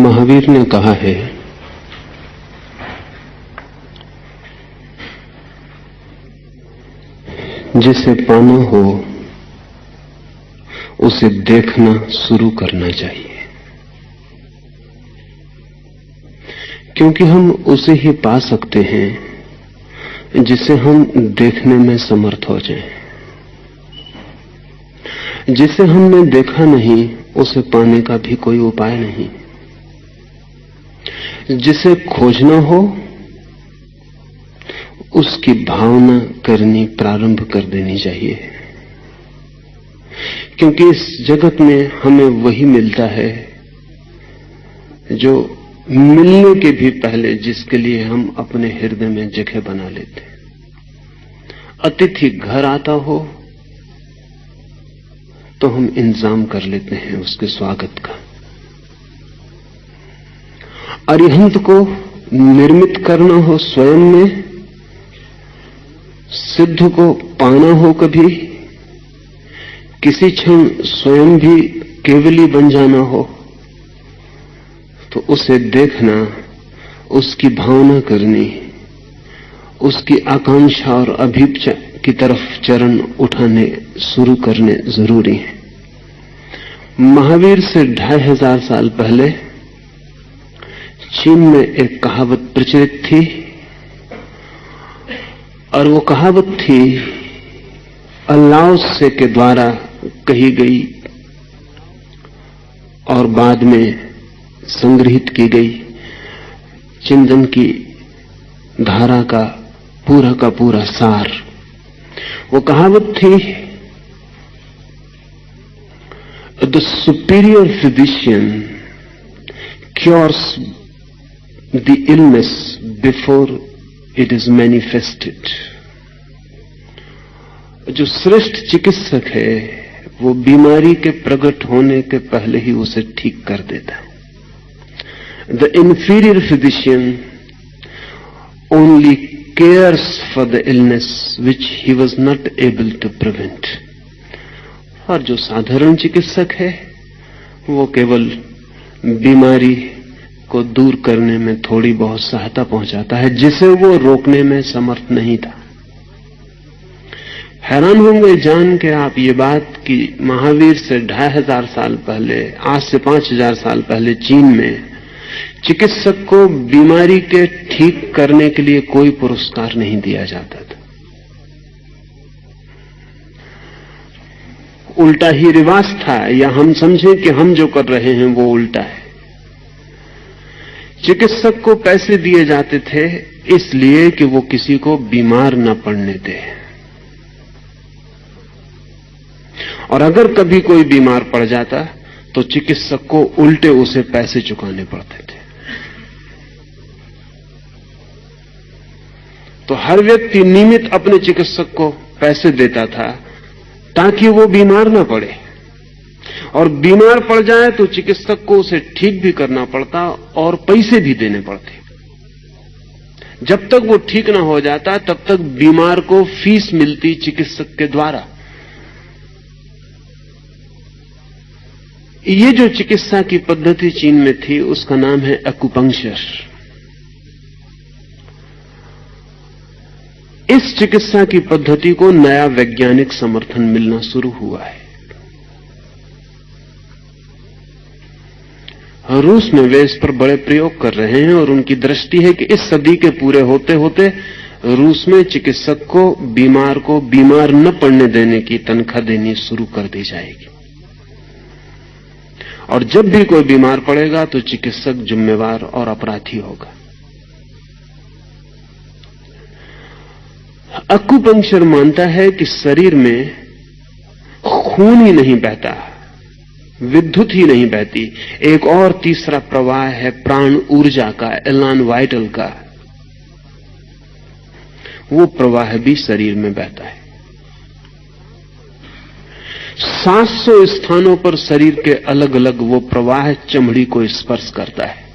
महावीर ने कहा है, जिसे पाना हो उसे देखना शुरू करना चाहिए, क्योंकि हम उसे ही पा सकते हैं जिसे हम देखने में समर्थ हो जाएं। जिसे हमने देखा नहीं उसे पाने का भी कोई उपाय नहीं। जिसे खोजना हो उसकी भावना करनी प्रारंभ कर देनी चाहिए, क्योंकि इस जगत में हमें वही मिलता है जो मिलने के भी पहले जिसके लिए हम अपने हृदय में जगह बना लेते हैं। अतिथि घर आता हो तो हम इंतजाम कर लेते हैं उसके स्वागत का। अरिहंत को निर्मित करना हो स्वयं में, सिद्ध को पाना हो कभी, किसी क्षण स्वयं भी केवली बन जाना हो, तो उसे देखना, उसकी भावना करनी, उसकी आकांक्षा और अभीप्सा की तरफ चरण उठाने शुरू करने जरूरी है। महावीर से 2500 साल पहले चीन में एक कहावत प्रचलित थी, और वो कहावत थी लाओ त्से के द्वारा कही गई और बाद में संग्रहित की गई चिंतन की धारा का पूरा सार। वो कहावत थी, the superior physician cures the illness before it is manifested. जो श्रेष्ठ चिकित्सक है वो बीमारी के प्रकट होने के पहले ही उसे ठीक कर देता है। The inferior physician only cares for the illness which he was not able to prevent. और जो साधारण चिकित्सक है वो केवल बीमारी को दूर करने में थोड़ी बहुत सहायता पहुंचाता है जिसे वो रोकने में समर्थ नहीं था। हैरान होंगे जान के आप ये बात कि महावीर से 2500 साल पहले, आज से 5000 साल पहले चीन में चिकित्सक को बीमारी के ठीक करने के लिए कोई पुरस्कार नहीं दिया जाता था। उल्टा ही रिवाज था, या हम समझें कि हम जो कर रहे हैं वो उल्टा है। चिकित्सक को पैसे दिए जाते थे इसलिए कि वो किसी को बीमार न पड़ने दे, और अगर कभी कोई बीमार पड़ जाता तो चिकित्सक को उल्टे उसे पैसे चुकाने पड़ते थे। तो हर व्यक्ति नियमित अपने चिकित्सक को पैसे देता था ताकि वो बीमार ना पड़े, और बीमार पड़ जाए तो चिकित्सक को उसे ठीक भी करना पड़ता और पैसे भी देने पड़ते। जब तक वो ठीक ना हो जाता तब तक बीमार को फीस मिलती चिकित्सक के द्वारा। ये जो चिकित्सा की पद्धति चीन में थी उसका नाम है एक्यूपंक्चर। इस चिकित्सा की पद्धति को नया वैज्ञानिक समर्थन मिलना शुरू हुआ है। रूस में वे इस पर बड़े प्रयोग कर रहे हैं और उनकी दृष्टि है कि इस सदी के पूरे होते होते रूस में चिकित्सक को बीमार न पड़ने देने की तनख्वाह देनी शुरू कर दी जाएगी, और जब भी कोई बीमार पड़ेगा तो चिकित्सक जिम्मेवार और अपराधी होगा। एक्यूपंक्चर मानता है कि शरीर में खून ही नहीं बहता, विद्युत ही नहीं बहती, एक और तीसरा प्रवाह है प्राण ऊर्जा का, एलान वाइटल का। वो प्रवाह भी शरीर में बहता है। 700 स्थानों पर शरीर के अलग अलग वो प्रवाह चमड़ी को स्पर्श करता है।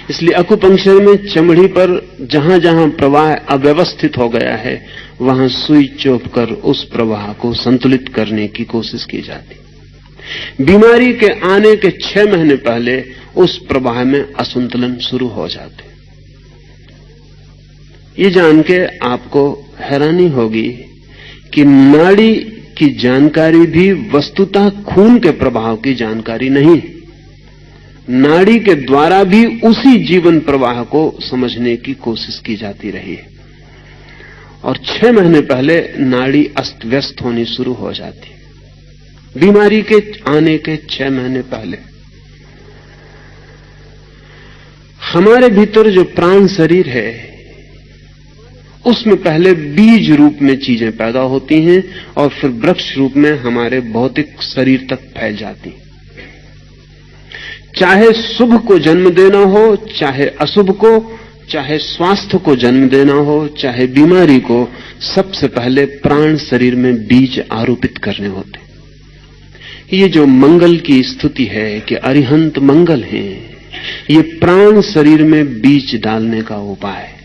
इसलिए एक्यूपंक्चर में चमड़ी पर जहां जहां प्रवाह अव्यवस्थित हो गया है वहां सुई चोप कर उस प्रवाह को संतुलित करने की कोशिश की जाती। बीमारी के आने के 6 महीने पहले उस प्रवाह में असंतुलन शुरू हो जाते। ये जान के आपको हैरानी होगी कि नाड़ी की जानकारी भी वस्तुतः खून के प्रवाह की जानकारी नहीं। नाड़ी के द्वारा भी उसी जीवन प्रवाह को समझने की कोशिश की जाती रही है और 6 महीने पहले नाड़ी अस्त व्यस्त होनी शुरू हो जाती है। बीमारी के आने के 6 महीने पहले हमारे भीतर जो प्राण शरीर है उसमें पहले बीज रूप में चीजें पैदा होती हैं और फिर वृक्ष रूप में हमारे भौतिक शरीर तक फैल जाती हैं। चाहे शुभ को जन्म देना हो, चाहे अशुभ को, चाहे स्वास्थ्य को जन्म देना हो, चाहे बीमारी को, सबसे पहले प्राण शरीर में बीज आरोपित करने होते। ये जो मंगल की स्तुति है कि अरिहंत मंगल है, ये प्राण शरीर में बीज डालने का उपाय है।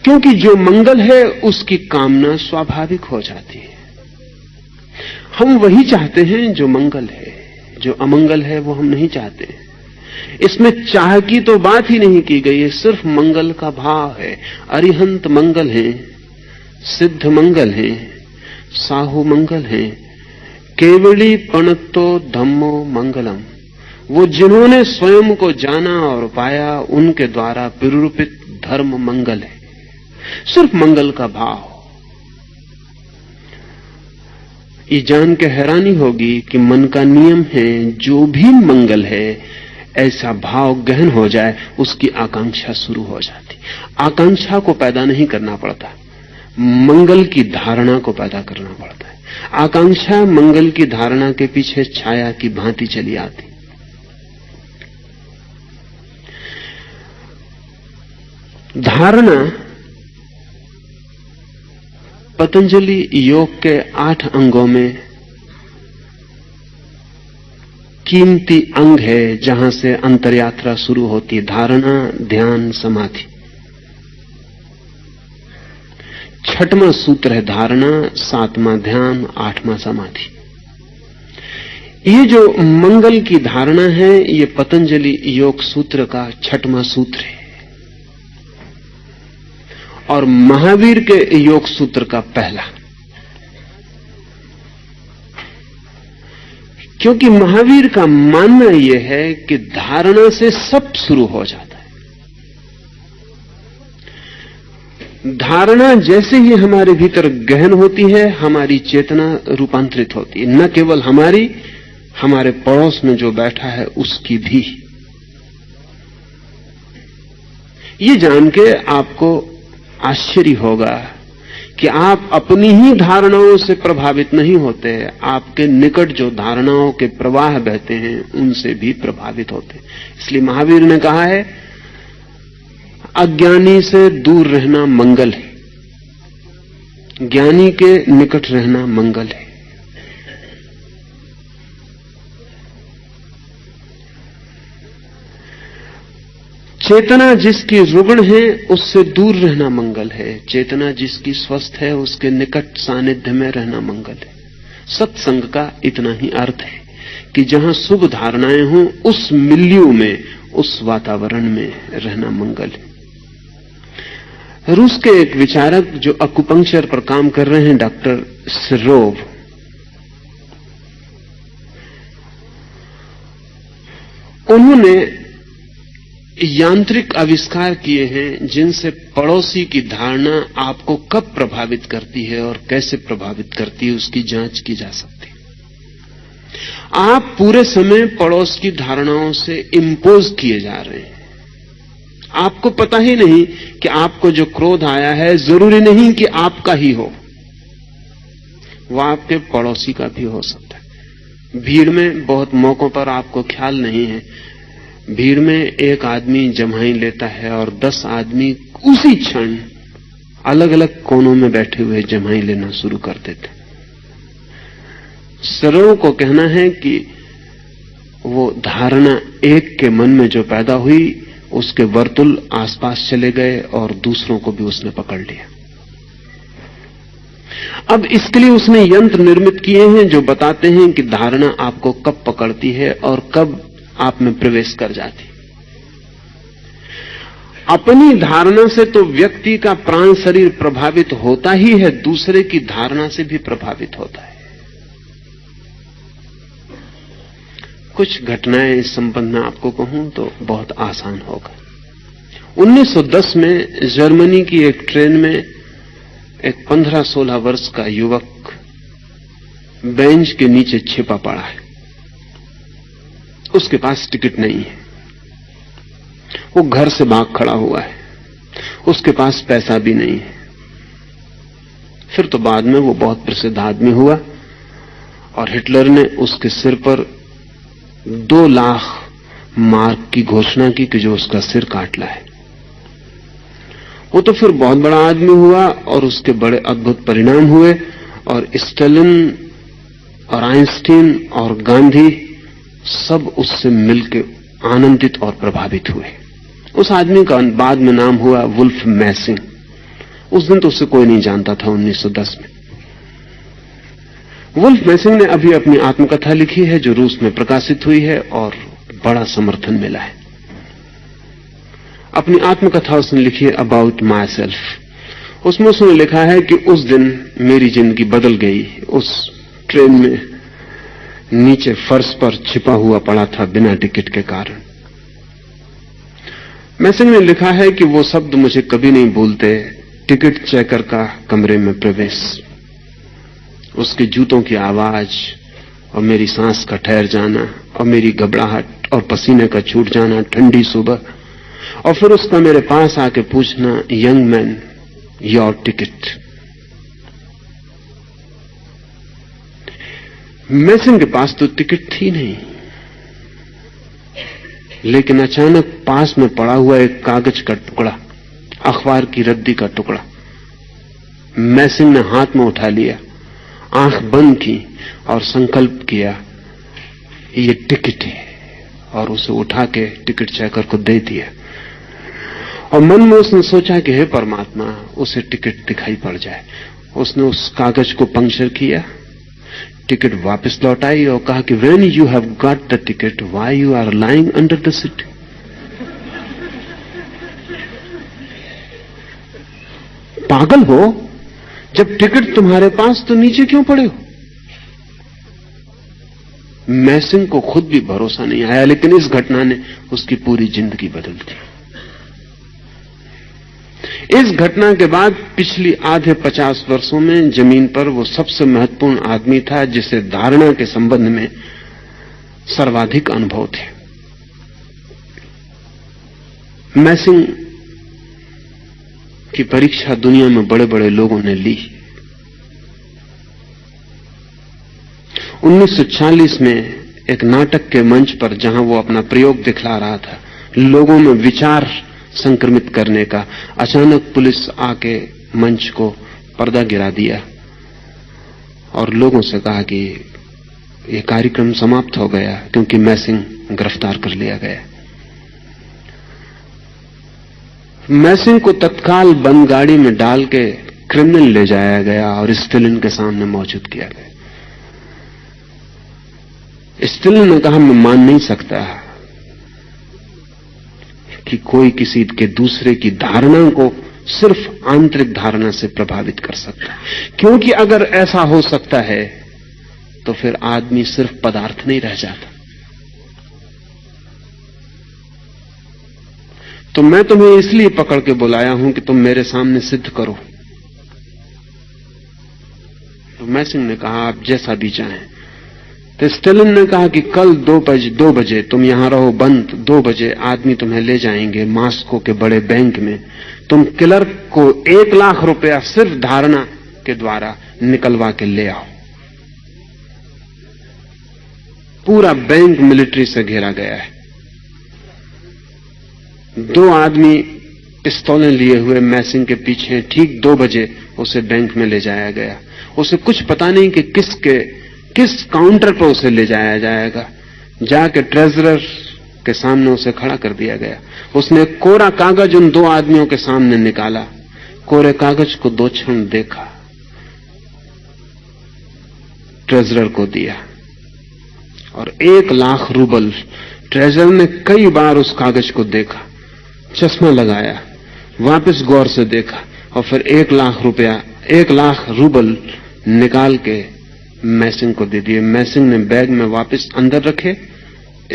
क्योंकि जो मंगल है उसकी कामना स्वाभाविक हो जाती है। हम वही चाहते हैं जो मंगल है, जो अमंगल है वो हम नहीं चाहते। इसमें चाह की तो बात ही नहीं की गई है, सिर्फ मंगल का भाव है। अरिहंत मंगल है, सिद्ध मंगल है, साहु मंगल है, केवली पणत्तो धम्मो मंगलम। वो जिन्होंने स्वयं को जाना और पाया उनके द्वारा विरूपित धर्म मंगल है। सिर्फ मंगल का भाव। ये जान के हैरानी होगी कि मन का नियम है, जो भी मंगल है ऐसा भाव गहन हो जाए उसकी आकांक्षा शुरू हो जाती। आकांक्षा को पैदा नहीं करना पड़ता, मंगल की धारणा को पैदा करना पड़ता है। आकांक्षा मंगल की धारणा के पीछे छाया की भांति चली आती। धारणा पतंजलि योग के 8 अंगों में कीमती अंग है, जहां से अंतरयात्रा शुरू होती है। धारणा, ध्यान, समाधि। 6वां सूत्र है धारणा, 7वां ध्यान, 8वां समाधि। ये जो मंगल की धारणा है, ये पतंजलि योग सूत्र का 6वां सूत्र है और महावीर के योग सूत्र का पहला। क्योंकि महावीर का मानना यह है कि धारणा से सब शुरू हो जाता है। धारणा जैसे ही हमारे भीतर गहन होती है, हमारी चेतना रूपांतरित होती है। न केवल हमारी, हमारे पड़ोस में जो बैठा है उसकी भी। ये जान के आपको आश्चर्य होगा कि आप अपनी ही धारणाओं से प्रभावित नहीं होते, आपके निकट जो धारणाओं के प्रवाह बहते हैं उनसे भी प्रभावित होते। इसलिए महावीर ने कहा है, अज्ञानी से दूर रहना मंगल है, ज्ञानी के निकट रहना मंगल है। चेतना जिसकी रुग्ण है उससे दूर रहना मंगल है, चेतना जिसकी स्वस्थ है उसके निकट सानिध्य में रहना मंगल है। सत्संग का इतना ही अर्थ है कि जहां शुभ धारणाएं हों उस मिल्यू में, उस वातावरण में रहना मंगल है। रूस के एक विचारक जो अकुपंक्चर पर काम कर रहे हैं, डॉक्टर सिरोव, उन्होंने यांत्रिक आविष्कार किए हैं जिनसे पड़ोसी की धारणा आपको कब प्रभावित करती है और कैसे प्रभावित करती है उसकी जांच की जा सकती है। आप पूरे समय पड़ोस की धारणाओं से इंपोज किए जा रहे हैं। आपको पता ही नहीं कि आपको जो क्रोध आया है जरूरी नहीं कि आपका ही हो, वह आपके पड़ोसी का भी हो सकता है। भीड़ में बहुत मौकों पर आपको ख्याल नहीं है, भीड़ में एक आदमी जम्हाई लेता है और 10 आदमी उसी क्षण अलग अलग कोनों में बैठे हुए जम्हाई लेना शुरू कर देते। सरों को कहना है कि वो धारणा एक के मन में जो पैदा हुई उसके वर्तुल आसपास चले गए और दूसरों को भी उसने पकड़ लिया। अब इसके लिए उसने यंत्र निर्मित किए हैं जो बताते हैं कि धारणा आपको कब पकड़ती है और कब आप में प्रवेश कर जाती। अपनी धारणा से तो व्यक्ति का प्राण शरीर प्रभावित होता ही है, दूसरे की धारणा से भी प्रभावित होता है। कुछ घटनाएं इस संबंध में आपको कहूं तो बहुत आसान होगा। 1910 में जर्मनी की एक ट्रेन में एक 15-16 वर्ष का युवक बेंच के नीचे छिपा पड़ा है। उसके पास टिकट नहीं है, वो घर से भाग खड़ा हुआ है, उसके पास पैसा भी नहीं है। फिर तो बाद में वो बहुत प्रसिद्ध आदमी हुआ और हिटलर ने उसके सिर पर 2 लाख मार्क की घोषणा की कि जो उसका सिर काट लाए। वो तो फिर बहुत बड़ा आदमी हुआ और उसके बड़े अद्भुत परिणाम हुए और स्टालिन और आइंस्टीन और गांधी सब उससे मिलकर आनंदित और प्रभावित हुए। उस आदमी का बाद में नाम हुआ वुल्फ मैसिंग। उस दिन तो उससे कोई नहीं जानता था 1910 में। वुल्फ मैसिंग ने अभी अपनी आत्मकथा लिखी है जो रूस में प्रकाशित हुई है और बड़ा समर्थन मिला है। अपनी आत्मकथा उसने लिखी है अबाउट माई सेल्फ। उसमें उसने लिखा है कि उस दिन मेरी जिंदगी बदल गई। उस ट्रेन में नीचे फर्श पर छिपा हुआ पड़ा था बिना टिकट के कारण। मैसिंग ने लिखा है कि वो शब्द मुझे कभी नहीं भूलते, टिकट चेकर का कमरे में प्रवेश, उसके जूतों की आवाज और मेरी सांस का ठहर जाना और मेरी घबराहट और पसीने का छूट जाना ठंडी सुबह, और फिर उसका मेरे पास आके पूछना, यंग मैन योर टिकट। मैसिंग के पास तो टिकट थी नहीं, लेकिन अचानक पास में पड़ा हुआ एक कागज का टुकड़ा, अखबार की रद्दी का टुकड़ा मैसिंग ने हाथ में उठा लिया, आंख बंद की और संकल्प किया ये टिकट है, और उसे उठा के टिकट चेकर को दे दिया। और मन में उसने सोचा कि हे परमात्मा, उसे टिकट दिखाई पड़ जाए। उसने उस कागज को पंक्चर किया, टिकट वापस लौटाई और कहा कि when you have got the ticket why you are lying under the seat. पागल हो, जब टिकट तुम्हारे पास तो नीचे क्यों पड़े हो? मैसिंग को खुद भी भरोसा नहीं आया, लेकिन इस घटना ने उसकी पूरी जिंदगी बदल दी। इस घटना के बाद पिछली आधे 50 वर्षों में जमीन पर वो सबसे महत्वपूर्ण आदमी था जिसे धारणा के संबंध में सर्वाधिक अनुभव थे। मैसिंग की परीक्षा दुनिया में बड़े बड़े लोगों ने ली। 1940 में एक नाटक के मंच पर जहां वो अपना प्रयोग दिखला रहा था, लोगों में विचार संक्रमित करने का, अचानक पुलिस आके मंच को पर्दा गिरा दिया और लोगों से कहा कि यह कार्यक्रम समाप्त हो गया क्योंकि मैसिंग गिरफ्तार कर लिया गया। मैसिंग को तत्काल बंद गाड़ी में डाल के क्रिमिनल ले जाया गया और स्टालिन के सामने मौजूद किया गया। स्टालिन ने कहा, मैं मान नहीं सकता कि कोई किसी के दूसरे की धारणा को सिर्फ आंतरिक धारणा से प्रभावित कर सकता है, क्योंकि अगर ऐसा हो सकता है तो फिर आदमी सिर्फ पदार्थ नहीं रह जाता। तो मैं तुम्हें इसलिए पकड़ के बुलाया हूं कि तुम मेरे सामने सिद्ध करो। तो मैसिंग ने कहा, आप जैसा भी चाहें। तो स्टालिन ने कहा कि कल 2 बजे तुम यहां रहो बंद, 2 बजे आदमी तुम्हें ले जाएंगे मॉस्को के बड़े बैंक में। तुम क्लर्क को 1 लाख रुपया सिर्फ धारणा के द्वारा निकलवा के ले आओ। पूरा बैंक मिलिट्री से घेरा गया है। 2 आदमी पिस्तौलें लिए हुए मैसिंग के पीछे। ठीक 2 बजे उसे बैंक में ले जाया गया। उसे कुछ पता नहीं कि किस काउंटर पर उसे ले जाया जाएगा। जाके ट्रेजरर के सामने उसे खड़ा कर दिया गया। उसने कोरा कागज उन 2 आदमियों के सामने निकाला। कोरे कागज को 2 क्षण देखा, ट्रेजरर को दिया और 1,00,000 रूबल। ट्रेजरर ने कई बार उस कागज को देखा, चश्मा लगाया, वापस गौर से देखा और फिर 1,00,000 रूबल निकाल के मैसिंग को दे दिए। मैसिंग ने बैग में वापस अंदर रखे,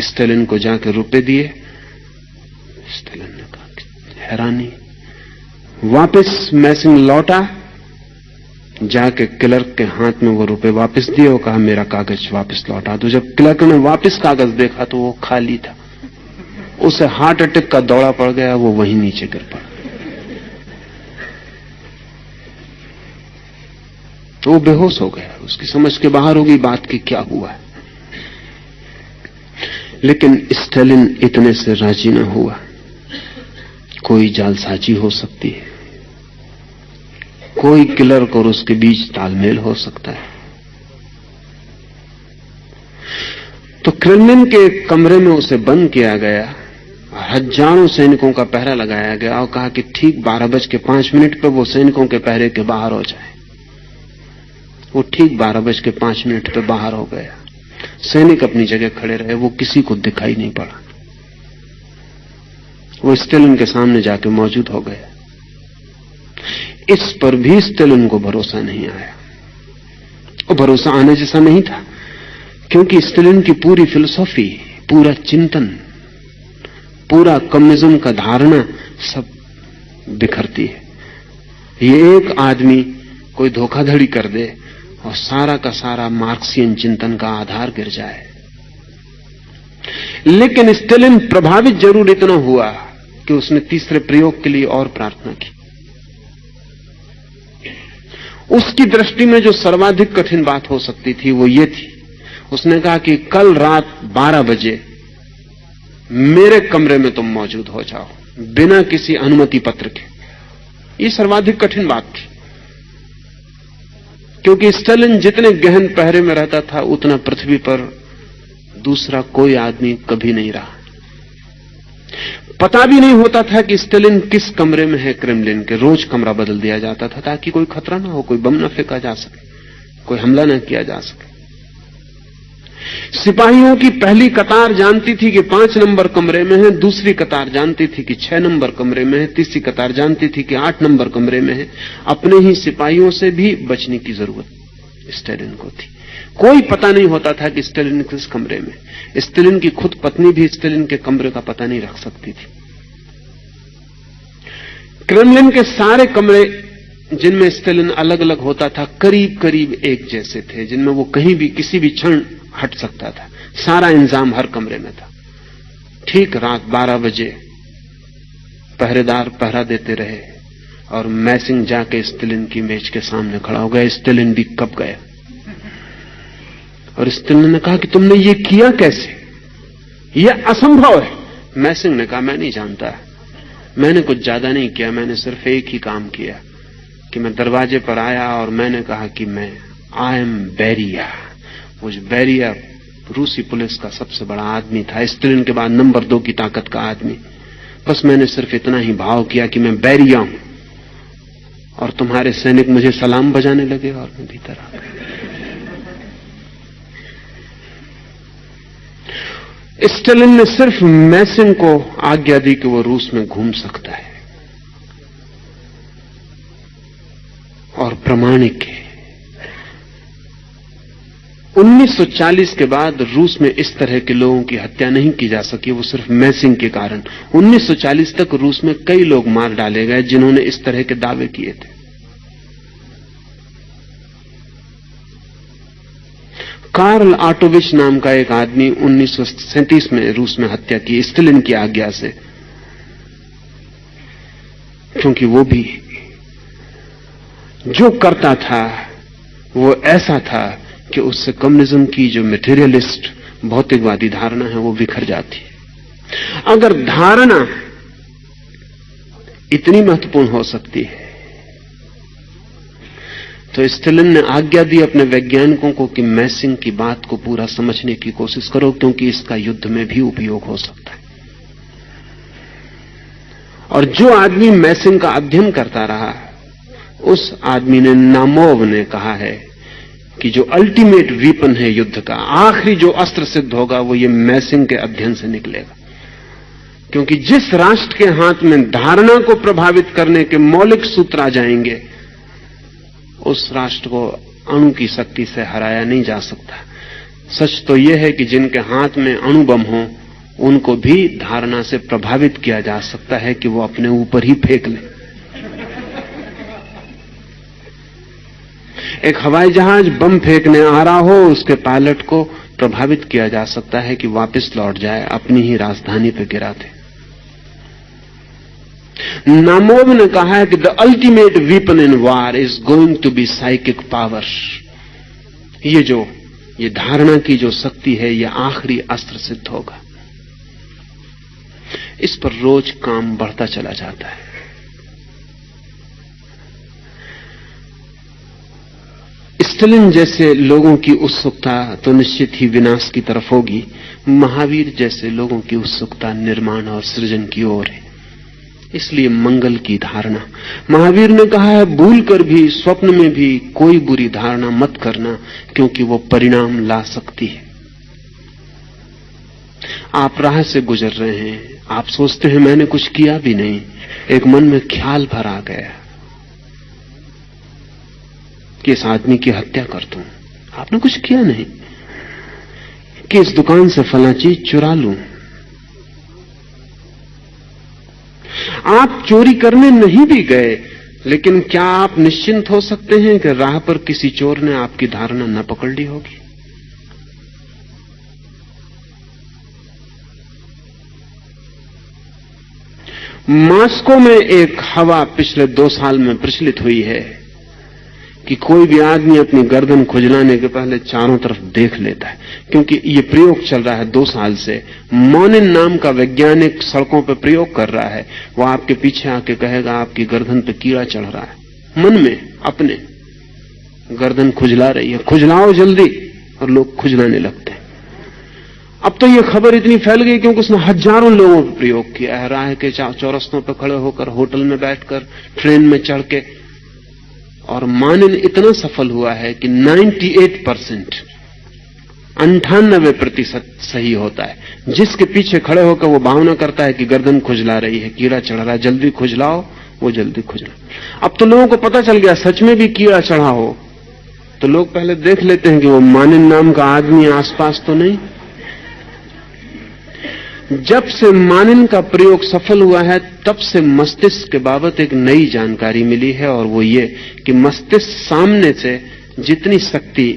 स्टेलिन को जाके रुपए दिए। स्टेलिन ने कहा हैरानी। वापस मैसिंग लौटा, जाके क्लर्क के हाथ में वो रुपए वापस दिए और कहा मेरा कागज वापस लौटा दो। जब क्लर्क ने वापस कागज देखा तो वो खाली था। उसे हार्ट अटैक का दौरा पड़ गया, वो वहीं नीचे गिर पड़ा। तो वो बेहोश हो गया, उसकी समझ के बाहर हो गई बात की क्या हुआ है। लेकिन स्टेलिन इतने से राजी न हुआ। कोई जालसाजी हो सकती है, कोई क्लर्क और उसके बीच तालमेल हो सकता है। तो क्रेमलिन के कमरे में उसे बंद किया गया, हजारों सैनिकों का पहरा लगाया गया और कहा कि ठीक 12:05 पे वो सैनिकों के पहरे के बाहर हो जाए। वो ठीक 12:05 पे बाहर हो गया। सैनिक अपनी जगह खड़े रहे, वो किसी को दिखाई नहीं पड़ा। वो स्टेलिन के सामने जाके मौजूद हो गया। इस पर भी स्टेलिन को भरोसा नहीं आया, और भरोसा आने जैसा नहीं था, क्योंकि स्टेलिन की पूरी फिलॉसफी, पूरा चिंतन, पूरा कम्युनिज्म का धारणा सब बिखरती है। ये एक आदमी कोई धोखाधड़ी कर दे और सारा का सारा मार्क्सियन चिंतन का आधार गिर जाए। लेकिन स्टेलिन प्रभावित जरूर इतना हुआ कि उसने तीसरे प्रयोग के लिए और प्रार्थना की। उसकी दृष्टि में जो सर्वाधिक कठिन बात हो सकती थी वो ये थी, उसने कहा कि कल रात 12 बजे मेरे कमरे में तुम मौजूद हो जाओ, बिना किसी अनुमति पत्र के। ये सर्वाधिक कठिन बात थी, क्योंकि स्टेलिन जितने गहन पहरे में रहता था उतना पृथ्वी पर दूसरा कोई आदमी कभी नहीं रहा। पता भी नहीं होता था कि स्टेलिन किस कमरे में है क्रेमलिन के। रोज कमरा बदल दिया जाता था ताकि कोई खतरा ना हो, कोई बम ना फेंका जा सके, कोई हमला ना किया जा सके। सिपाहियों की पहली कतार जानती थी कि 5 नंबर कमरे में है, दूसरी कतार जानती थी कि 6 नंबर कमरे में है, तीसरी कतार जानती थी कि 8 नंबर कमरे में है। अपने ही सिपाहियों से भी बचने की जरूरत स्टेलिन को थी। कोई पता नहीं होता था कि स्टेलिन किस कमरे में। स्टेलिन की खुद पत्नी भी स्टेलिन के कमरे का पता नहीं रख सकती थी। क्रेमलिन के सारे कमरे जिनमें स्टेलिन अलग अलग होता था करीब करीब एक जैसे थे, जिनमें वो कहीं भी किसी भी क्षण हट सकता था। सारा इंतजाम हर कमरे में था। ठीक रात 12 बजे पहरेदार पहरा देते रहे और मैसिंग जाके स्टेलिन की मेज के सामने खड़ा हो गया। स्टेलिन भी कब गया और स्टेलिन ने कहा कि तुमने ये किया कैसे, यह असंभव है। मैसिंग ने कहा मैं नहीं जानता, मैंने कुछ ज्यादा नहीं किया, मैंने सिर्फ एक ही काम किया कि मैं दरवाजे पर आया और मैंने कहा कि मैं आई एम बेरिया। मुझ बेरिया रूसी पुलिस का सबसे बड़ा आदमी था, स्टेलिन के बाद नंबर 2 की ताकत का आदमी। बस मैंने सिर्फ इतना ही भाव किया कि मैं बेरिया हूं और तुम्हारे सैनिक मुझे सलाम बजाने लगे और मैं भीतर आ गया। स्टेलिन ने सिर्फ मैसिंग को आज्ञा दी कि वो रूस में घूम सकता है और प्रमाणिक है। 1940 के बाद रूस में इस तरह के लोगों की हत्या नहीं की जा सकी, वो सिर्फ मैसिंग के कारण। 1940 तक रूस में कई लोग मार डाले गए जिन्होंने इस तरह के दावे किए थे। कार्ल आटोविच नाम का एक आदमी 1937 में रूस में हत्या की स्टेलिन की आज्ञा से, क्योंकि वो भी जो करता था वो ऐसा था कि उससे कम्युनिज्म की जो मटेरियलिस्ट भौतिकवादी धारणा है वो बिखर जाती है। अगर धारणा इतनी महत्वपूर्ण हो सकती है तो स्टेलिन ने आज्ञा दी अपने वैज्ञानिकों को कि मैसिंग की बात को पूरा समझने की कोशिश करो, क्योंकि इसका युद्ध में भी उपयोग हो सकता है। और जो आदमी मैसिंग का अध्ययन करता रहा, उस आदमी ने, नामोव ने कहा है कि जो अल्टीमेट वीपन है युद्ध का, आखिरी जो अस्त्र सिद्ध होगा, वो ये मैसिंग के अध्ययन से निकलेगा। क्योंकि जिस राष्ट्र के हाथ में धारणा को प्रभावित करने के मौलिक सूत्र आ जाएंगे, उस राष्ट्र को अणु की शक्ति से हराया नहीं जा सकता। सच तो यह है कि जिनके हाथ में अणु बम हो, उनको भी धारणा से प्रभावित किया जा सकता है कि वो अपने ऊपर ही फेंक ले। एक हवाई जहाज बम फेंकने आ रहा हो, उसके पायलट को प्रभावित किया जा सकता है कि वापस लौट जाए, अपनी ही राजधानी पे गिरा दे। नामोव ने कहा है कि the ultimate weapon in war is going to be psychic power. ये धारणा की जो शक्ति है, यह आखिरी अस्त्र सिद्ध होगा। इस पर रोज काम बढ़ता चला जाता है। स्टालिन जैसे लोगों की उत्सुकता तो निश्चित ही विनाश की तरफ होगी। महावीर जैसे लोगों की उत्सुकता निर्माण और सृजन की ओर है। इसलिए मंगल की धारणा, महावीर ने कहा है, भूल कर भी स्वप्न में भी कोई बुरी धारणा मत करना, क्योंकि वो परिणाम ला सकती है। आप राह से गुजर रहे हैं, आप सोचते हैं मैंने कुछ किया भी नहीं, एक मन में ख्याल भर आ गया कि इस आदमी की हत्या कर दूं। आपने कुछ किया नहीं। कि इस दुकान से फला चीज चुरा लूं। आप चोरी करने नहीं भी गए, लेकिन क्या आप निश्चिंत हो सकते हैं कि राह पर किसी चोर ने आपकी धारणा न पकड़ ली होगी? मॉस्को में एक हवा पिछले 2 साल में प्रचलित हुई है कि कोई भी आदमी अपनी गर्दन खुजलाने के पहले चारों तरफ देख लेता है। क्योंकि ये प्रयोग चल रहा है 2 साल से। मोनिन नाम का वैज्ञानिक सड़कों पर प्रयोग कर रहा है। वो आपके पीछे आके कहेगा आपकी गर्दन पे कीड़ा चढ़ रहा है। मन में अपने गर्दन खुजला रही है, खुजलाओ जल्दी, और लोग खुजलाने लगते हैं। अब तो ये खबर इतनी फैल गई क्योंकि उसने हजारों लोगों पर प्रयोग किया है। राह के चौरस्तों पर खड़े होकर, होटल में बैठकर, ट्रेन में चढ़ के। और मानन इतना सफल हुआ है कि 98%, 98% सही होता है। जिसके पीछे खड़े होकर वो भावना करता है कि गर्दन खुजला रही है, कीड़ा चढ़ रहा है, जल्दी खुजलाओ, वो जल्दी खुजला। अब तो लोगों को पता चल गया सच में भी कीड़ा चढ़ा हो तो लोग पहले देख लेते हैं कि वो मानन नाम का आदमी आसपास तो नहीं। जब से मानन का प्रयोग सफल हुआ है, तब से मस्तिष्क के बाबत एक नई जानकारी मिली है, और वो ये कि मस्तिष्क सामने से जितनी शक्ति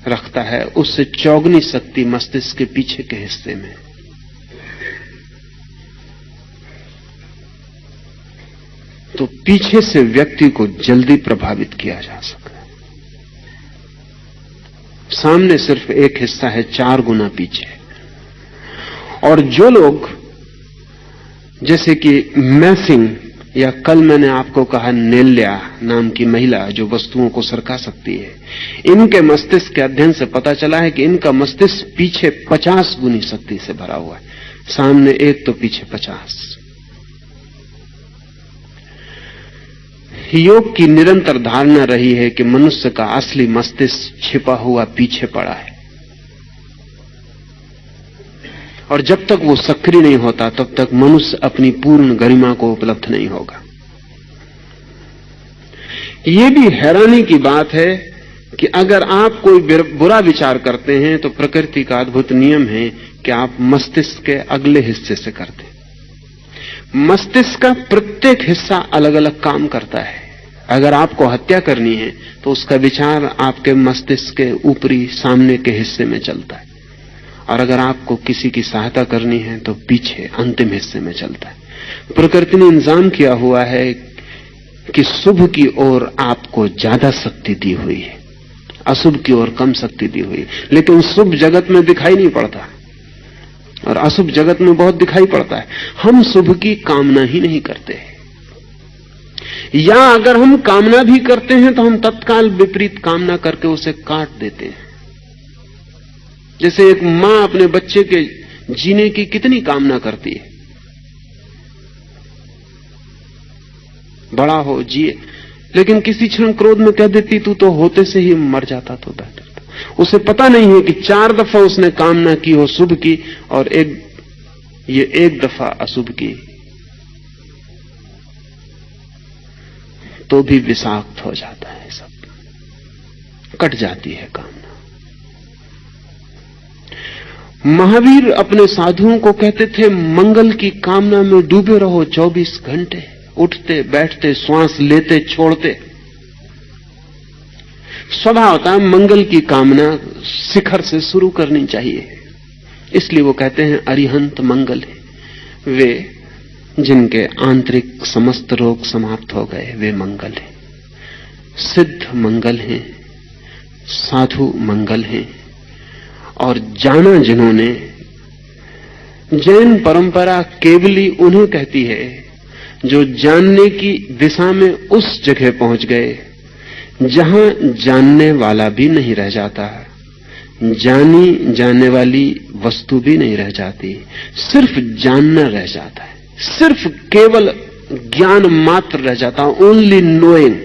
रखता है, उससे चौगुनी शक्ति मस्तिष्क के पीछे के हिस्से में। तो पीछे से व्यक्ति को जल्दी प्रभावित किया जा सकता है। सामने सिर्फ एक हिस्सा है, 4 गुना पीछे। और जो लोग, जैसे कि मैसिंग, या कल मैंने आपको कहा नेल्या नाम की महिला जो वस्तुओं को सरका सकती है, इनके मस्तिष्क के अध्ययन से पता चला है कि इनका मस्तिष्क पीछे 50 गुनी शक्ति से भरा हुआ है। सामने 1 तो पीछे 50। योग की निरंतर धारणा रही है कि मनुष्य का असली मस्तिष्क छिपा हुआ पीछे पड़ा है, और जब तक वो सक्रिय नहीं होता तब तक मनुष्य अपनी पूर्ण गरिमा को उपलब्ध नहीं होगा। ये भी हैरानी की बात है कि अगर आप कोई बुरा विचार करते हैं तो प्रकृति का अद्भुत नियम है कि आप मस्तिष्क के अगले हिस्से से करते हैं। मस्तिष्क का प्रत्येक हिस्सा अलग अलग काम करता है। अगर आपको हत्या करनी है तो उसका विचार आपके मस्तिष्क के ऊपरी सामने के हिस्से में चलता है, और अगर आपको किसी की सहायता करनी है तो पीछे अंतिम हिस्से में चलता है। प्रकृति ने इंतजाम किया हुआ है कि शुभ की ओर आपको ज्यादा शक्ति दी हुई है, अशुभ की ओर कम शक्ति दी हुई है। लेकिन शुभ जगत में दिखाई नहीं पड़ता और अशुभ जगत में बहुत दिखाई पड़ता है। हम शुभ की कामना ही नहीं करते, या अगर हम कामना भी करते हैं तो हम तत्काल विपरीत कामना करके उसे काट देते हैं। जैसे एक मां अपने बच्चे के जीने की कितनी कामना करती है, बड़ा हो, जिए, लेकिन किसी क्षण क्रोध में कह देती तू तो होते से ही मर जाता तो बेहतर था। उसे पता नहीं है कि 4 दफा उसने कामना की हो शुभ की और ये एक दफा अशुभ की तो भी विषाक्त हो जाता है, सब कट जाती है कामना। महावीर अपने साधुओं को कहते थे, मंगल की कामना में डूबे रहो 24 घंटे, उठते बैठते श्वास लेते छोड़ते। स्वभाव होता है मंगल की कामना शिखर से शुरू करनी चाहिए, इसलिए वो कहते हैं अरिहंत मंगल है। वे जिनके आंतरिक समस्त रोग समाप्त हो गए वे मंगल हैं, सिद्ध मंगल हैं, साधु मंगल हैं। और जाना जिन्होंने, जैन परंपरा केवली उन्हें कहती है जो जानने की दिशा में उस जगह पहुंच गए जहां जानने वाला भी नहीं रह जाता, जानी जाने वाली वस्तु भी नहीं रह जाती, सिर्फ जानना रह जाता है, सिर्फ केवल ज्ञान मात्र रह जाता, ओनली नोइंग।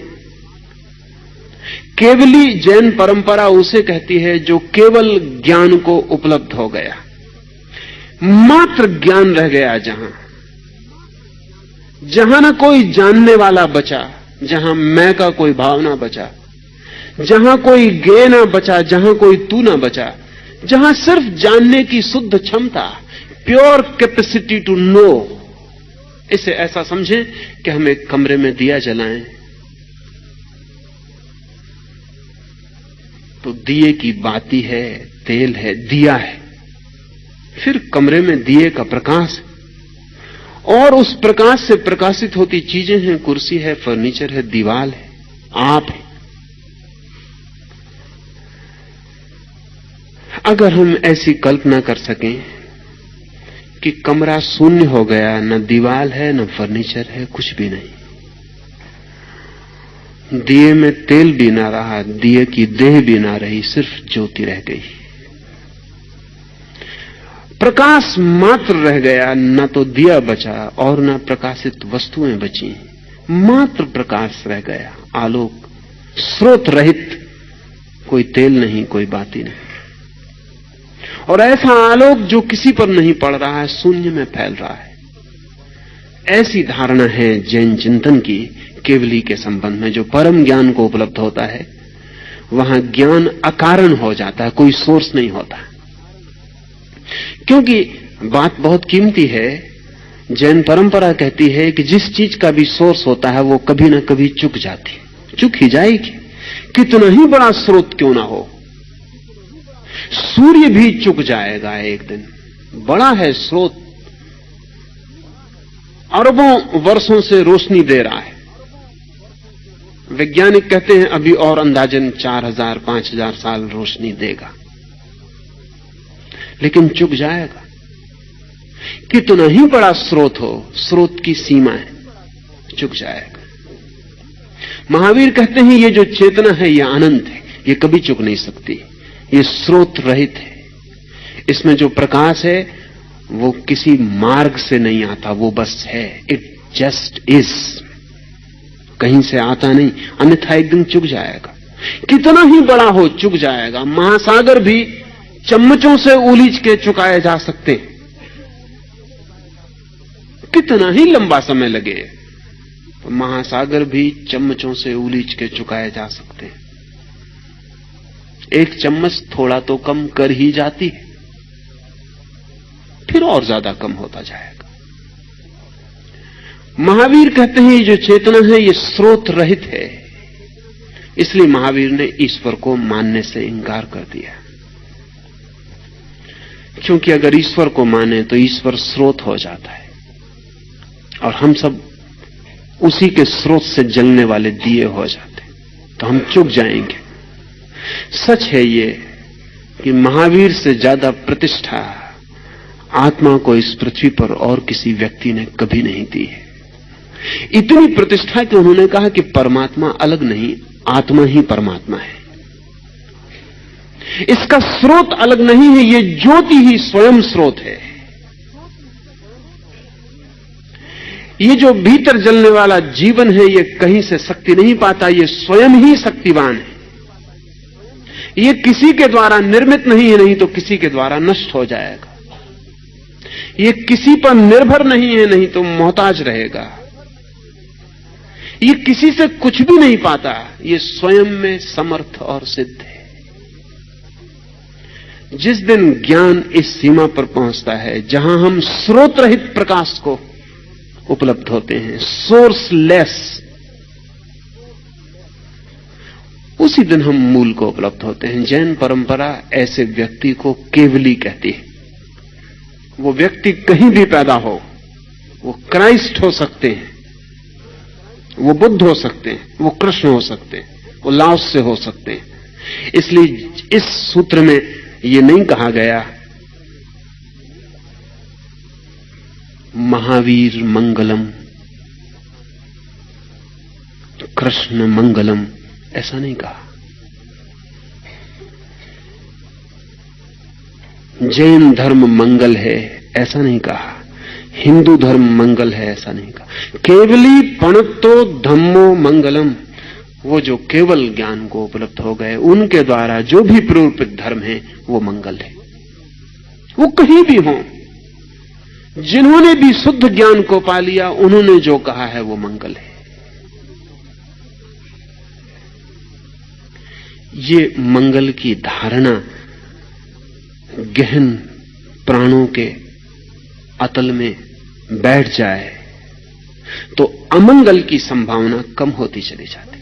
केवली जैन परंपरा उसे कहती है जो केवल ज्ञान को उपलब्ध हो गया, मात्र ज्ञान रह गया, जहां ना कोई जानने वाला बचा, जहां मैं का कोई भाव ना बचा, जहां कोई गे ना बचा, जहां कोई तू ना बचा, जहां सिर्फ जानने की शुद्ध क्षमता, प्योर कैपेसिटी टू नो। इसे ऐसा समझें कि हम एक कमरे में दिया जलाएं तो दिए की बाती है, तेल है, दिया है, फिर कमरे में दिए का प्रकाश है और उस प्रकाश से प्रकाशित होती चीजें हैं, कुर्सी है, फर्नीचर है, दीवार है, आप है। अगर हम ऐसी कल्पना कर सकें कि कमरा शून्य हो गया, न दीवार है, न फर्नीचर है, कुछ भी नहीं, दिए में तेल भी ना रहा, दिए की देह भी ना रही, सिर्फ ज्योति रह गई, प्रकाश मात्र रह गया, न तो दिया बचा और न प्रकाशित वस्तुएं बची, मात्र प्रकाश रह गया, आलोक, स्रोत रहित, कोई तेल नहीं, कोई बाती नहीं। और ऐसा आलोक जो किसी पर नहीं पड़ रहा है, शून्य में फैल रहा है। ऐसी धारणा है जैन चिंतन की केवली के संबंध में। जो परम ज्ञान को उपलब्ध होता है वहां ज्ञान अकारण हो जाता है, कोई सोर्स नहीं होता। क्योंकि बात बहुत कीमती है, जैन परंपरा कहती है कि जिस चीज का भी सोर्स होता है वो कभी ना कभी चुक जाती, चुक ही जाएगी, कितना ही बड़ा स्रोत क्यों ना हो। सूर्य भी चुक जाएगा एक दिन, बड़ा है स्रोत, अरबों वर्षों से रोशनी दे रहा है। वैज्ञानिक कहते हैं अभी और अंदाजन 4000-5000 साल रोशनी देगा, लेकिन चुक जाएगा। कितना ही बड़ा स्रोत हो, स्रोत की सीमा है, चुक जाएगा। महावीर कहते हैं ये जो चेतना है ये अनंत है, ये कभी चुक नहीं सकती, ये स्रोत रहित है। इसमें जो प्रकाश है वो किसी मार्ग से नहीं आता, वो बस है, इट जस्ट इज, कहीं से आता नहीं, अन्यथा एक दिन चुक जाएगा। कितना ही बड़ा हो चुक जाएगा। महासागर भी चम्मचों से उलीच के चुकाए जा सकते हैं, कितना ही लंबा समय लगे तो महासागर भी चम्मचों से उलीच के चुकाए जा सकते हैं। एक चम्मच थोड़ा तो कम कर ही जाती है, फिर और ज्यादा कम होता जाएगा। महावीर कहते हैं ये जो चेतना है ये स्रोत रहित है, इसलिए महावीर ने ईश्वर को मानने से इंकार कर दिया। क्योंकि अगर ईश्वर को माने तो ईश्वर स्रोत हो जाता है और हम सब उसी के स्रोत से जलने वाले दिए हो जाते, तो हम चुक जाएंगे। सच है ये कि महावीर से ज्यादा प्रतिष्ठा आत्मा को इस पृथ्वी पर और किसी व्यक्ति ने कभी नहीं दी है। इतनी प्रतिष्ठा कि उन्होंने कहा कि परमात्मा अलग नहीं, आत्मा ही परमात्मा है, इसका स्रोत अलग नहीं है, ये ज्योति ही स्वयं स्रोत है। ये जो भीतर जलने वाला जीवन है ये कहीं से शक्ति नहीं पाता, ये स्वयं ही शक्तिवान है। ये किसी के द्वारा निर्मित नहीं है, नहीं तो किसी के द्वारा नष्ट हो जाएगा। ये किसी पर निर्भर नहीं है, नहीं तो मोहताज रहेगा। ये किसी से कुछ भी नहीं पाता, ये स्वयं में समर्थ और सिद्ध है। जिस दिन ज्ञान इस सीमा पर पहुंचता है जहां हम स्रोत रहित प्रकाश को उपलब्ध होते हैं, सोर्सलेस, उसी दिन हम मूल को उपलब्ध होते हैं। जैन परंपरा ऐसे व्यक्ति को केवली कहती है। वो व्यक्ति कहीं भी पैदा हो, वो क्राइस्ट हो सकते हैं, वो बुद्ध हो सकते हैं, वो कृष्ण हो सकते हैं, वो लाओस से हो सकते हैं। इसलिए इस सूत्र में ये नहीं कहा गया महावीर मंगलम, कृष्ण मंगलम, ऐसा नहीं कहा। जैन धर्म मंगल है ऐसा नहीं कहा, हिंदू धर्म मंगल है ऐसा नहीं कहा। केवली पणतो धम्मो मंगलम, वो जो केवल ज्ञान को उपलब्ध हो गए, उनके द्वारा जो भी प्ररूपित धर्म है वो मंगल है। वो कहीं भी हों, जिन्होंने भी शुद्ध ज्ञान को पा लिया, उन्होंने जो कहा है वो मंगल है। ये मंगल की धारणा गहन प्राणों के अतल में बैठ जाए तो अमंगल की संभावना कम होती चली जाती।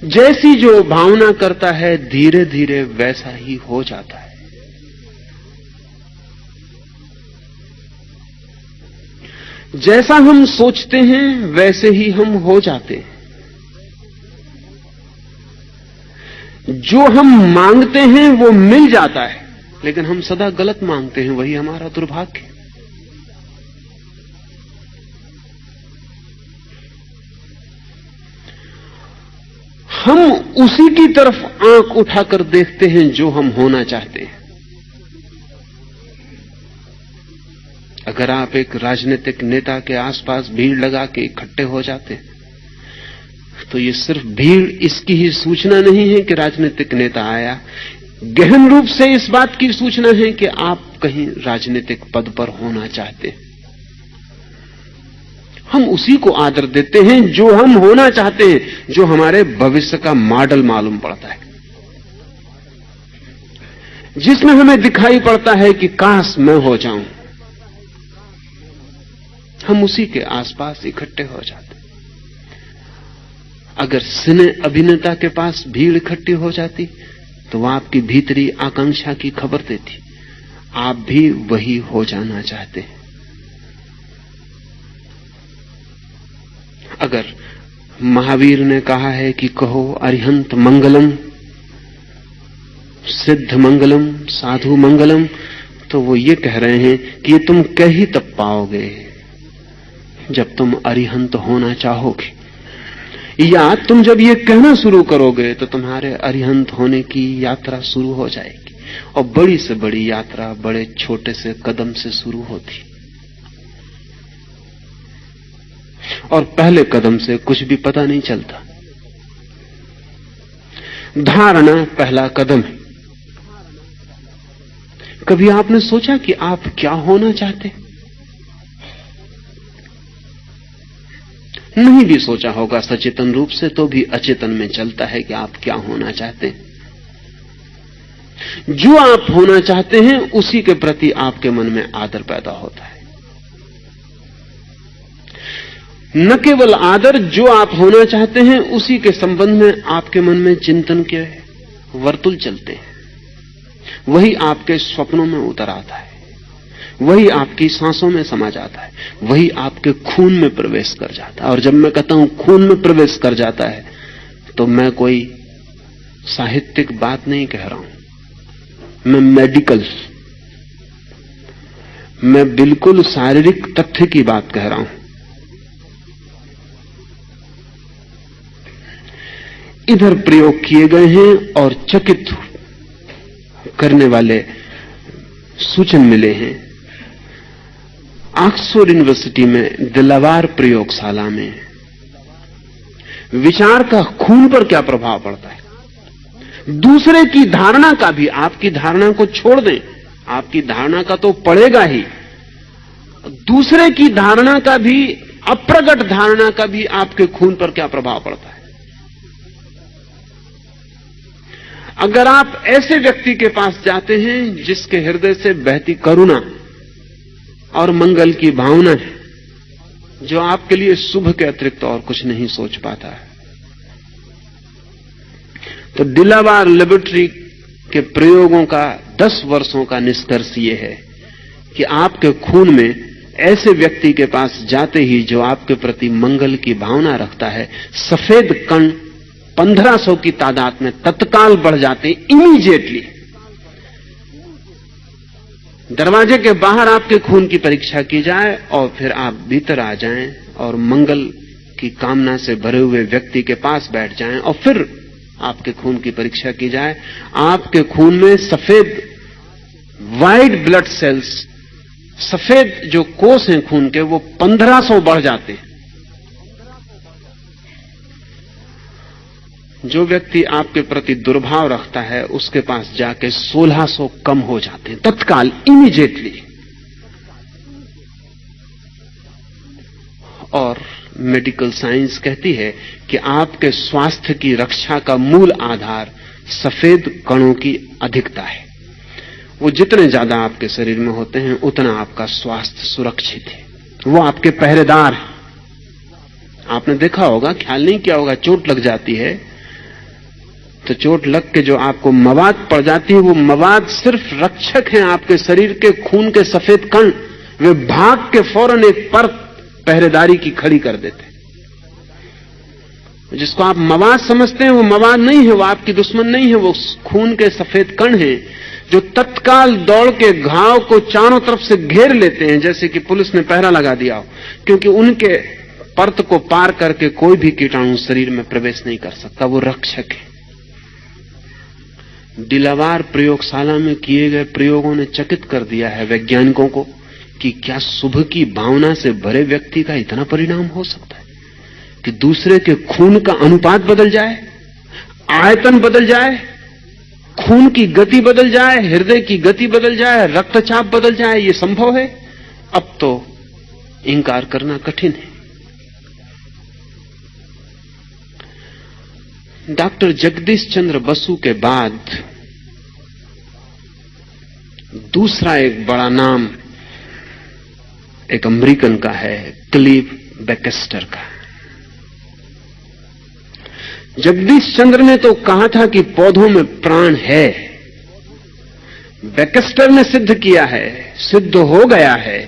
जैसी जो भावना करता है धीरे धीरे वैसा ही हो जाता है। जैसा हम सोचते हैं वैसे ही हम हो जाते हैं। जो हम मांगते हैं वो मिल जाता है, लेकिन हम सदा गलत मांगते हैं, वही हमारा दुर्भाग्य। हम उसी की तरफ आंख उठाकर देखते हैं जो हम होना चाहते हैं। अगर आप एक राजनीतिक नेता के आसपास भीड़ लगा के इकट्ठे हो जाते हैं तो ये सिर्फ भीड़ इसकी ही सूचना नहीं है कि राजनीतिक नेता आया, गहन रूप से इस बात की सूचना है कि आप कहीं राजनीतिक पद पर होना चाहते हैं। हम उसी को आदर देते हैं जो हम होना चाहते हैं, जो हमारे भविष्य का मॉडल मालूम पड़ता है, जिसमें हमें दिखाई पड़ता है कि काश मैं हो जाऊं। हम उसी के आसपास इकट्ठे हो जाते। अगर सिने अभिनेता के पास भीड़ इकट्ठी हो जाती तो वह आपकी भीतरी आकांक्षा की खबर देती, आप भी वही हो जाना चाहते हैं। अगर महावीर ने कहा है कि कहो अरिहंत मंगलम, सिद्ध मंगलम, साधु मंगलम, तो वो ये कह रहे हैं कि ये तुम कह ही तब पाओगे जब तुम अरिहंत होना चाहोगे, या तुम जब ये कहना शुरू करोगे तो तुम्हारे अरिहंत होने की यात्रा शुरू हो जाएगी। और बड़ी से बड़ी यात्रा बड़े छोटे से कदम से शुरू होती, और पहले कदम से कुछ भी पता नहीं चलता। धारणा पहला कदम है। कभी आपने सोचा कि आप क्या होना चाहते? नहीं भी सोचा होगा सचेतन रूप से, तो भी अचेतन में चलता है कि आप क्या होना चाहते हैं। जो आप होना चाहते हैं उसी के प्रति आपके मन में आदर पैदा होता है। न केवल आदर, जो आप होना चाहते हैं उसी के संबंध में आपके मन में चिंतन के वर्तुल चलते हैं। वही आपके स्वप्नों में उतर आता है, वही आपकी सांसों में समा जाता है, वही आपके खून में प्रवेश कर जाता है। और जब मैं कहता हूं खून में प्रवेश कर जाता है तो मैं कोई साहित्यिक बात नहीं कह रहा हूं, मैं मेडिकल, मैं बिल्कुल शारीरिक तथ्य की बात कह रहा हूं। इधर प्रयोग किए गए हैं और चकित करने वाले सूचन मिले हैं। ऑक्सफोर्ड यूनिवर्सिटी में दिलावार प्रयोगशाला में विचार का खून पर क्या प्रभाव पड़ता है। दूसरे की धारणा का भी, आपकी धारणा को छोड़ दें, आपकी धारणा का तो पड़ेगा ही, दूसरे की धारणा का भी, अप्रगट धारणा का भी आपके खून पर क्या प्रभाव पड़ता है। अगर आप ऐसे व्यक्ति के पास जाते हैं जिसके हृदय से बहती करुणा और मंगल की भावना है, जो आपके लिए शुभ के अतिरिक्त और कुछ नहीं सोच पाता है, तो डिलावार लेबोरेटरी के प्रयोगों का 10 वर्षों का निष्कर्ष यह है कि आपके खून में ऐसे व्यक्ति के पास जाते ही जो आपके प्रति मंगल की भावना रखता है, सफेद कण 1500 की तादाद में तत्काल बढ़ जाते, इमीडिएटली। दरवाजे के बाहर आपके खून की परीक्षा की जाए और फिर आप भीतर आ जाएं और मंगल की कामना से भरे हुए व्यक्ति के पास बैठ जाएं और फिर आपके खून की परीक्षा की जाए। आपके खून में सफेद वाइट ब्लड सेल्स, सफेद जो कोष हैं खून के, वो 1500 बढ़ जाते हैं। जो व्यक्ति आपके प्रति दुर्भाव रखता है उसके पास जाके 1600 कम हो जाते हैं, तत्काल, इमीडिएटली। और मेडिकल साइंस कहती है कि आपके स्वास्थ्य की रक्षा का मूल आधार सफेद कणों की अधिकता है। वो जितने ज्यादा आपके शरीर में होते हैं उतना आपका स्वास्थ्य सुरक्षित है। वो आपके पहरेदार हैं। आपने देखा होगा, ख्याल नहीं किया होगा, चोट लग जाती है तो चोट लग के जो आपको मवाद पड़ जाती है, वो मवाद सिर्फ रक्षक हैं आपके शरीर के खून के सफेद कण। वे भाग के फौरन एक परत पहरेदारी की खड़ी कर देते। जिसको आप मवाद समझते हैं वो मवाद नहीं है, वो आपकी दुश्मन नहीं है, वो खून के सफेद कण हैं जो तत्काल दौड़ के घाव को चारों तरफ से घेर लेते हैं, जैसे कि पुलिस ने पहरा लगा दिया हो, क्योंकि उनके परत को पार करके कोई भी कीटाणु शरीर में प्रवेश नहीं कर सकता। वो रक्षक है। डिलावार प्रयोगशाला में किए गए प्रयोगों ने चकित कर दिया है वैज्ञानिकों को कि क्या शुभ की भावना से भरे व्यक्ति का इतना परिणाम हो सकता है कि दूसरे के खून का अनुपात बदल जाए, आयतन बदल जाए, खून की गति बदल जाए, हृदय की गति बदल जाए, रक्तचाप बदल जाए। यह संभव है? अब तो इंकार करना कठिन है। डॉक्टर जगदीश चंद्र बसु के बाद दूसरा एक बड़ा नाम एक अमेरिकन का है, क्लीव बैकेस्टर का। जगदीश चंद्र ने तो कहा था कि पौधों में प्राण है। बैकेस्टर ने सिद्ध किया है, सिद्ध हो गया है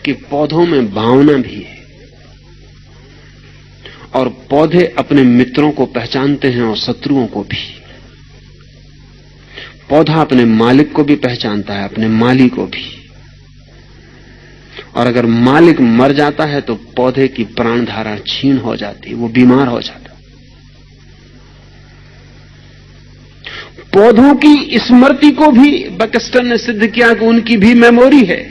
कि पौधों में भावना भी है और पौधे अपने मित्रों को पहचानते हैं और शत्रुओं को भी। पौधा अपने मालिक को भी पहचानता है, अपने माली को भी। और अगर मालिक मर जाता है तो पौधे की प्राणधारा क्षीण हो जाती है, वो बीमार हो जाता। पौधों की स्मृति को भी बैकेस्टर ने सिद्ध किया कि उनकी भी मेमोरी है।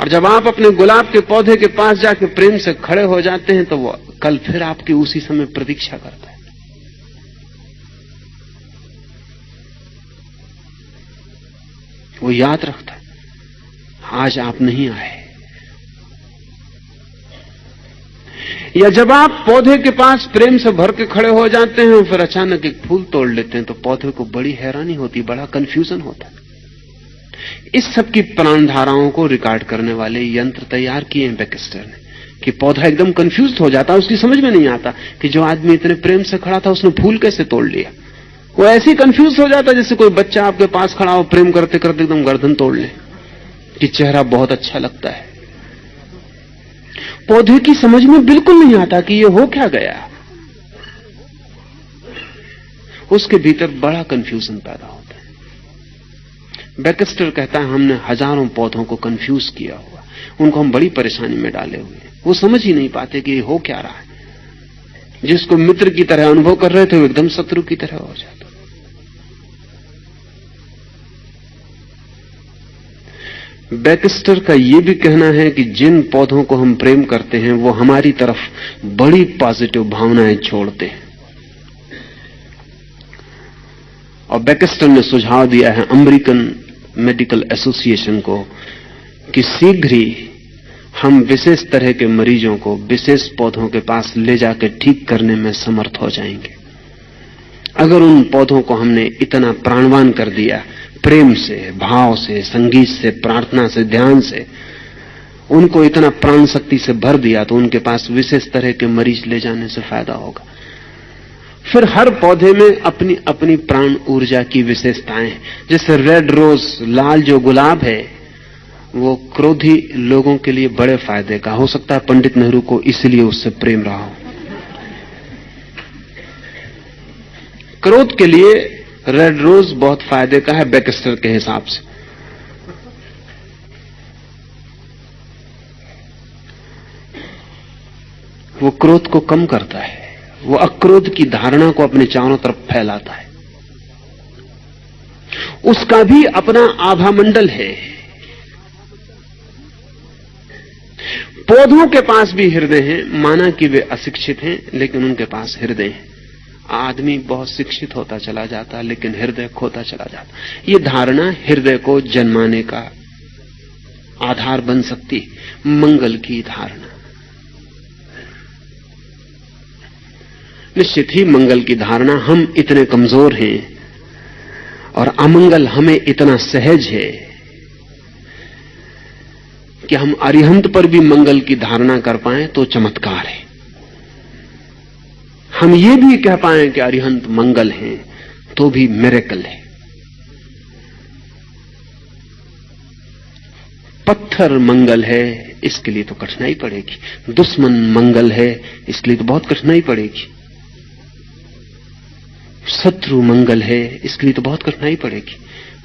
और जब आप अपने गुलाब के पौधे के पास जाके प्रेम से खड़े हो जाते हैं तो वो कल फिर आपकी उसी समय प्रतीक्षा करता है। वो याद रखता है, आज आप नहीं आए। या जब आप पौधे के पास प्रेम से भर के खड़े हो जाते हैं और फिर अचानक एक फूल तोड़ लेते हैं तो पौधे को बड़ी हैरानी होती, बड़ा कंफ्यूजन होता है। इस सब की प्राणधाराओं को रिकॉर्ड करने वाले यंत्र तैयार किए हैं बैकेस्टर ने कि पौधा एकदम कंफ्यूज हो जाता है, उसकी समझ में नहीं आता कि जो आदमी इतने प्रेम से खड़ा था उसने फूल कैसे तोड़ लिया। वो ऐसे ही कंफ्यूज हो जाता जैसे कोई बच्चा आपके पास खड़ा हो, प्रेम करते करते एकदम गर्दन तोड़ ले कि चेहरा बहुत अच्छा लगता है। पौधे की समझ में बिल्कुल नहीं आता कि ये हो क्या गया। उसके भीतर बड़ा कंफ्यूजन पैदा होता है। बैकेस्टर कहता है हमने हजारों पौधों को कंफ्यूज किया हुआ, उनको हम बड़ी परेशानी में डाले हुए हैं। वो समझ ही नहीं पाते कि ये हो क्या रहा है। जिसको मित्र की तरह अनुभव कर रहे थे वो एकदम शत्रु की तरह हो जाता। बैक्स्टर का यह भी कहना है कि जिन पौधों को हम प्रेम करते हैं वो हमारी तरफ बड़ी पॉजिटिव भावनाएं छोड़ते हैं। और बैक्स्टर ने सुझाव दिया है अमेरिकन मेडिकल एसोसिएशन को कि शीघ्र ही हम विशेष तरह के मरीजों को विशेष पौधों के पास ले जाकर ठीक करने में समर्थ हो जाएंगे। अगर उन पौधों को हमने इतना प्राणवान कर दिया, प्रेम से, भाव से, संगीत से, प्रार्थना से, ध्यान से, उनको इतना प्राण शक्ति से भर दिया, तो उनके पास विशेष तरह के मरीज ले जाने से फायदा होगा। फिर हर पौधे में अपनी अपनी प्राण ऊर्जा की विशेषताएं हैं। जैसे रेड रोज, लाल जो गुलाब है, वो क्रोधी लोगों के लिए बड़े फायदे का हो सकता है। पंडित नेहरू को इसलिए उससे प्रेम रहा हो। क्रोध के लिए रेड रोज बहुत फायदे का है बैक्स्टर के हिसाब से। वो क्रोध को कम करता है, वो अक्रोध की धारणा को अपने चारों तरफ फैलाता है। उसका भी अपना आभा मंडल है। पौधों के पास भी हृदय है, माना कि वे अशिक्षित हैं लेकिन उनके पास हृदय है। आदमी बहुत शिक्षित होता चला जाता लेकिन हृदय खोता चला जाता। ये धारणा हृदय को जन्माने का आधार बन सकती, मंगल की धारणा। निश्चित ही मंगल की धारणा, हम इतने कमजोर हैं और अमंगल हमें इतना सहज है कि हम अरिहंत पर भी मंगल की धारणा कर पाएं तो चमत्कार है। हम ये भी कह पाएं कि अरिहंत मंगल हैं तो भी मिरेकल है। पत्थर मंगल है, इसके लिए तो कठिनाई पड़ेगी। दुश्मन मंगल है, इसके लिए तो बहुत कठिनाई पड़ेगी। शत्रु मंगल है, इसके लिए तो बहुत कठिनाई पड़ेगी।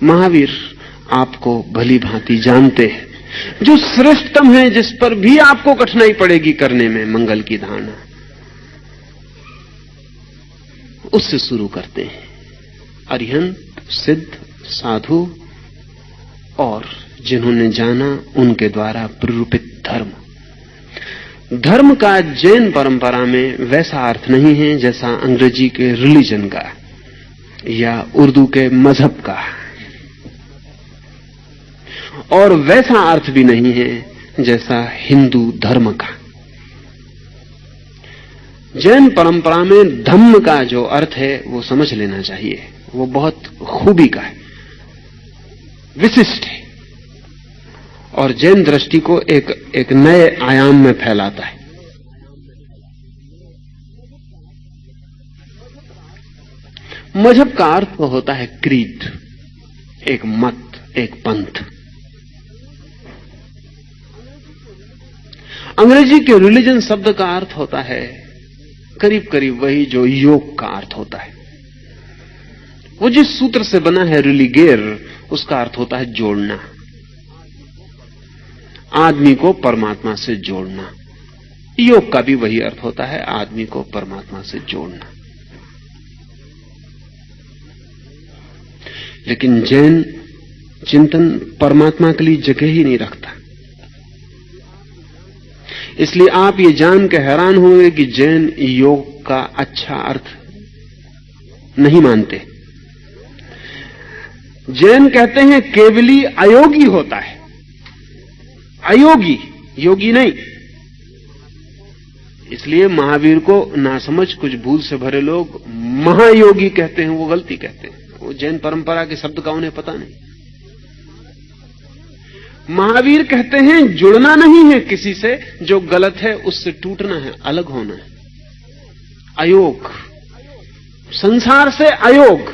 महावीर आपको भली भांति जानते हैं, जो श्रेष्ठतम है, जिस पर भी आपको कठिनाई पड़ेगी करने में, मंगल की धारणा, उससे शुरू करते हैं। अरिहंत, सिद्ध, साधु और जिन्होंने जाना उनके द्वारा प्ररूपित धर्म। धर्म का जैन परंपरा में वैसा अर्थ नहीं है जैसा अंग्रेजी के रिलीजन का या उर्दू के मजहब का, और वैसा अर्थ भी नहीं है जैसा हिंदू धर्म का। जैन परंपरा में धम्म का जो अर्थ है वो समझ लेना चाहिए, वो बहुत खूबी का है, विशिष्ट है और जैन दृष्टि को एक नए आयाम में फैलाता है। मजहब का अर्थ तो होता है क्रीड, एक मत, एक पंथ। अंग्रेजी के रिलीजन शब्द का अर्थ होता है करीब करीब वही जो योग का अर्थ होता है। वो जिस सूत्र से बना है रिलीगेर, उसका अर्थ होता है जोड़ना, आदमी को परमात्मा से जोड़ना। योग का भी वही अर्थ होता है, आदमी को परमात्मा से जोड़ना। लेकिन जैन चिंतन परमात्मा के लिए जगह ही नहीं रखता। इसलिए आप ये जान के हैरान होंगे कि जैन योग का अच्छा अर्थ नहीं मानते। जैन कहते हैं केवली अयोगी होता है, अयोगी, योगी नहीं। इसलिए महावीर को नासमझ कुछ भूल से भरे लोग महायोगी कहते हैं, वो गलती कहते हैं। वो जैन परंपरा के शब्द का उन्हें पता नहीं। महावीर कहते हैं जुड़ना नहीं है किसी से, जो गलत है उससे टूटना है, अलग होना है। अयोग, संसार से अयोग,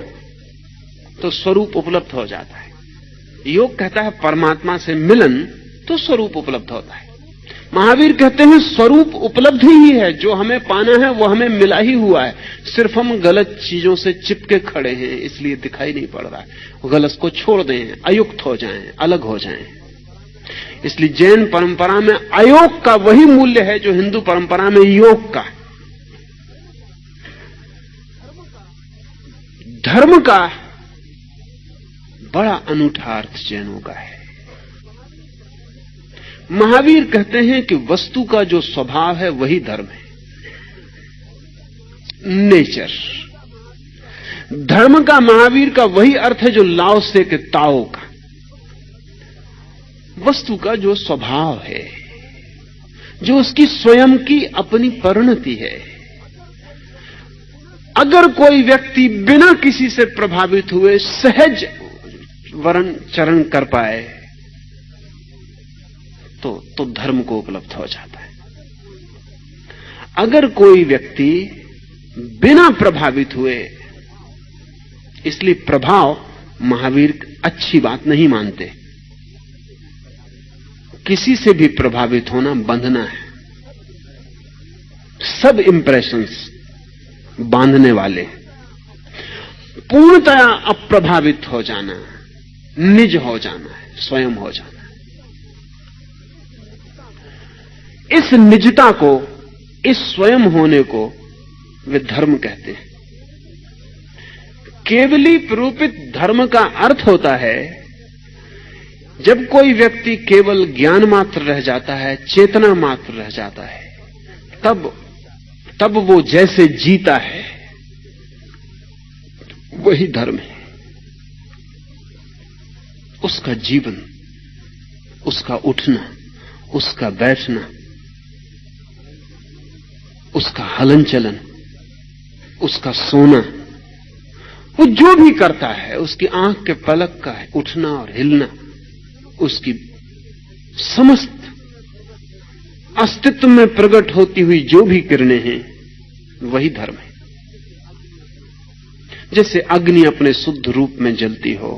तो स्वरूप उपलब्ध हो जाता है। योग कहता है परमात्मा से मिलन, तो स्वरूप उपलब्ध होता है। महावीर कहते हैं स्वरूप उपलब्ध ही है, जो हमें पाना है वो हमें मिला ही हुआ है, सिर्फ हम गलत चीजों से चिपके खड़े हैं, इसलिए दिखाई नहीं पड़ रहा है। गलत को छोड़ दें, अयुक्त हो जाएं, अलग हो जाएं। इसलिए जैन परंपरा में अयोग का वही मूल्य है जो हिंदू परंपरा में योग का। धर्म का बड़ा अनूठा अर्थ जैनों का है। महावीर कहते हैं कि वस्तु का जो स्वभाव है वही धर्म है, नेचर। धर्म का महावीर का वही अर्थ है जो लाओ से के ताओ का। वस्तु का जो स्वभाव है, जो उसकी स्वयं की अपनी परिणति है। अगर कोई व्यक्ति बिना किसी से प्रभावित हुए सहज वर्ण चरण कर पाए तो धर्म को उपलब्ध हो जाता है। अगर कोई व्यक्ति बिना प्रभावित हुए, इसलिए प्रभाव महावीर अच्छी बात नहीं मानते। किसी से भी प्रभावित होना बंधना है। सब इंप्रेशंस बांधने वाले। पूर्णतया अप्रभावित हो जाना, निज हो जाना है, स्वयं हो जाना है। इस निजता को, इस स्वयं होने को वे धर्म कहते हैं। केवली प्रूपित धर्म का अर्थ होता है जब कोई व्यक्ति केवल ज्ञान मात्र रह जाता है, चेतना मात्र रह जाता है, तब वो जैसे जीता है वही धर्म है। उसका जीवन, उसका उठना, उसका बैठना, उसका हलन चलन, उसका सोना, वो जो भी करता है, उसकी आंख के पलक का है उठना और हिलना, उसकी समस्त अस्तित्व में प्रकट होती हुई जो भी किरणें हैं वही धर्म है। जैसे अग्नि अपने शुद्ध रूप में जलती हो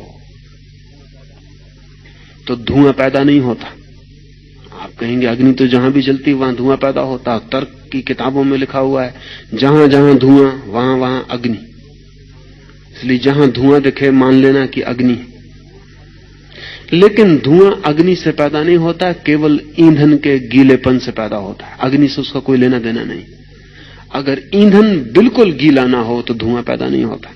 तो धुआं पैदा नहीं होता। आप कहेंगे अग्नि तो जहां भी जलती वहां धुआं पैदा होता। तर्क की किताबों में लिखा हुआ है जहां जहां धुआं वहां वहां अग्नि। इसलिए जहां धुआं दिखे मान लेना कि अग्नि। लेकिन धुआं अग्नि से पैदा नहीं होता, केवल ईंधन के गीलेपन से पैदा होता है। अग्नि से उसका कोई लेना देना नहीं। अगर ईंधन बिल्कुल गीला ना हो तो धुआं पैदा नहीं होता।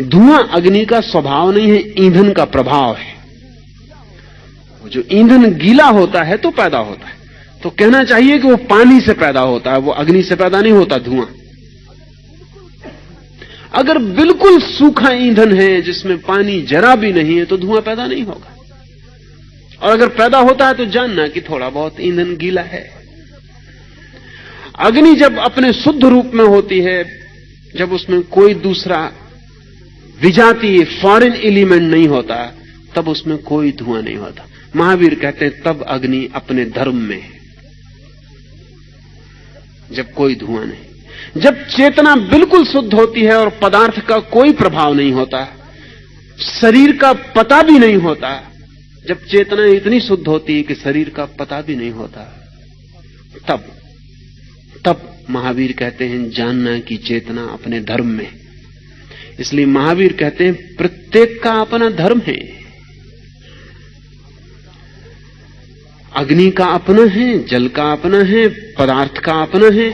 धुआं अग्नि का स्वभाव नहीं है, ईंधन का प्रभाव है। जो ईंधन गीला होता है तो पैदा होता है। तो कहना चाहिए कि वो पानी से पैदा होता है, वो अग्नि से पैदा नहीं होता धुआं। अगर बिल्कुल सूखा ईंधन है जिसमें पानी जरा भी नहीं है तो धुआं पैदा नहीं होगा। और अगर पैदा होता है तो जानना कि थोड़ा बहुत ईंधन गीला है। अग्नि जब अपने शुद्ध रूप में होती है, जब उसमें कोई दूसरा विजातीय फॉरेन एलिमेंट नहीं होता, तब उसमें कोई धुआं नहीं होता। महावीर कहते हैं तब अग्नि अपने धर्म में है, जब कोई धुआं नहीं। जब चेतना बिल्कुल शुद्ध होती है और पदार्थ का कोई प्रभाव नहीं होता, शरीर का पता भी नहीं होता, जब चेतना इतनी शुद्ध होती है कि शरीर का पता भी नहीं होता, तब महावीर कहते हैं जानना कि चेतना अपने धर्म में। इसलिए महावीर कहते हैं प्रत्येक का अपना धर्म है। अग्नि का अपना है, जल का अपना है, पदार्थ का अपना है,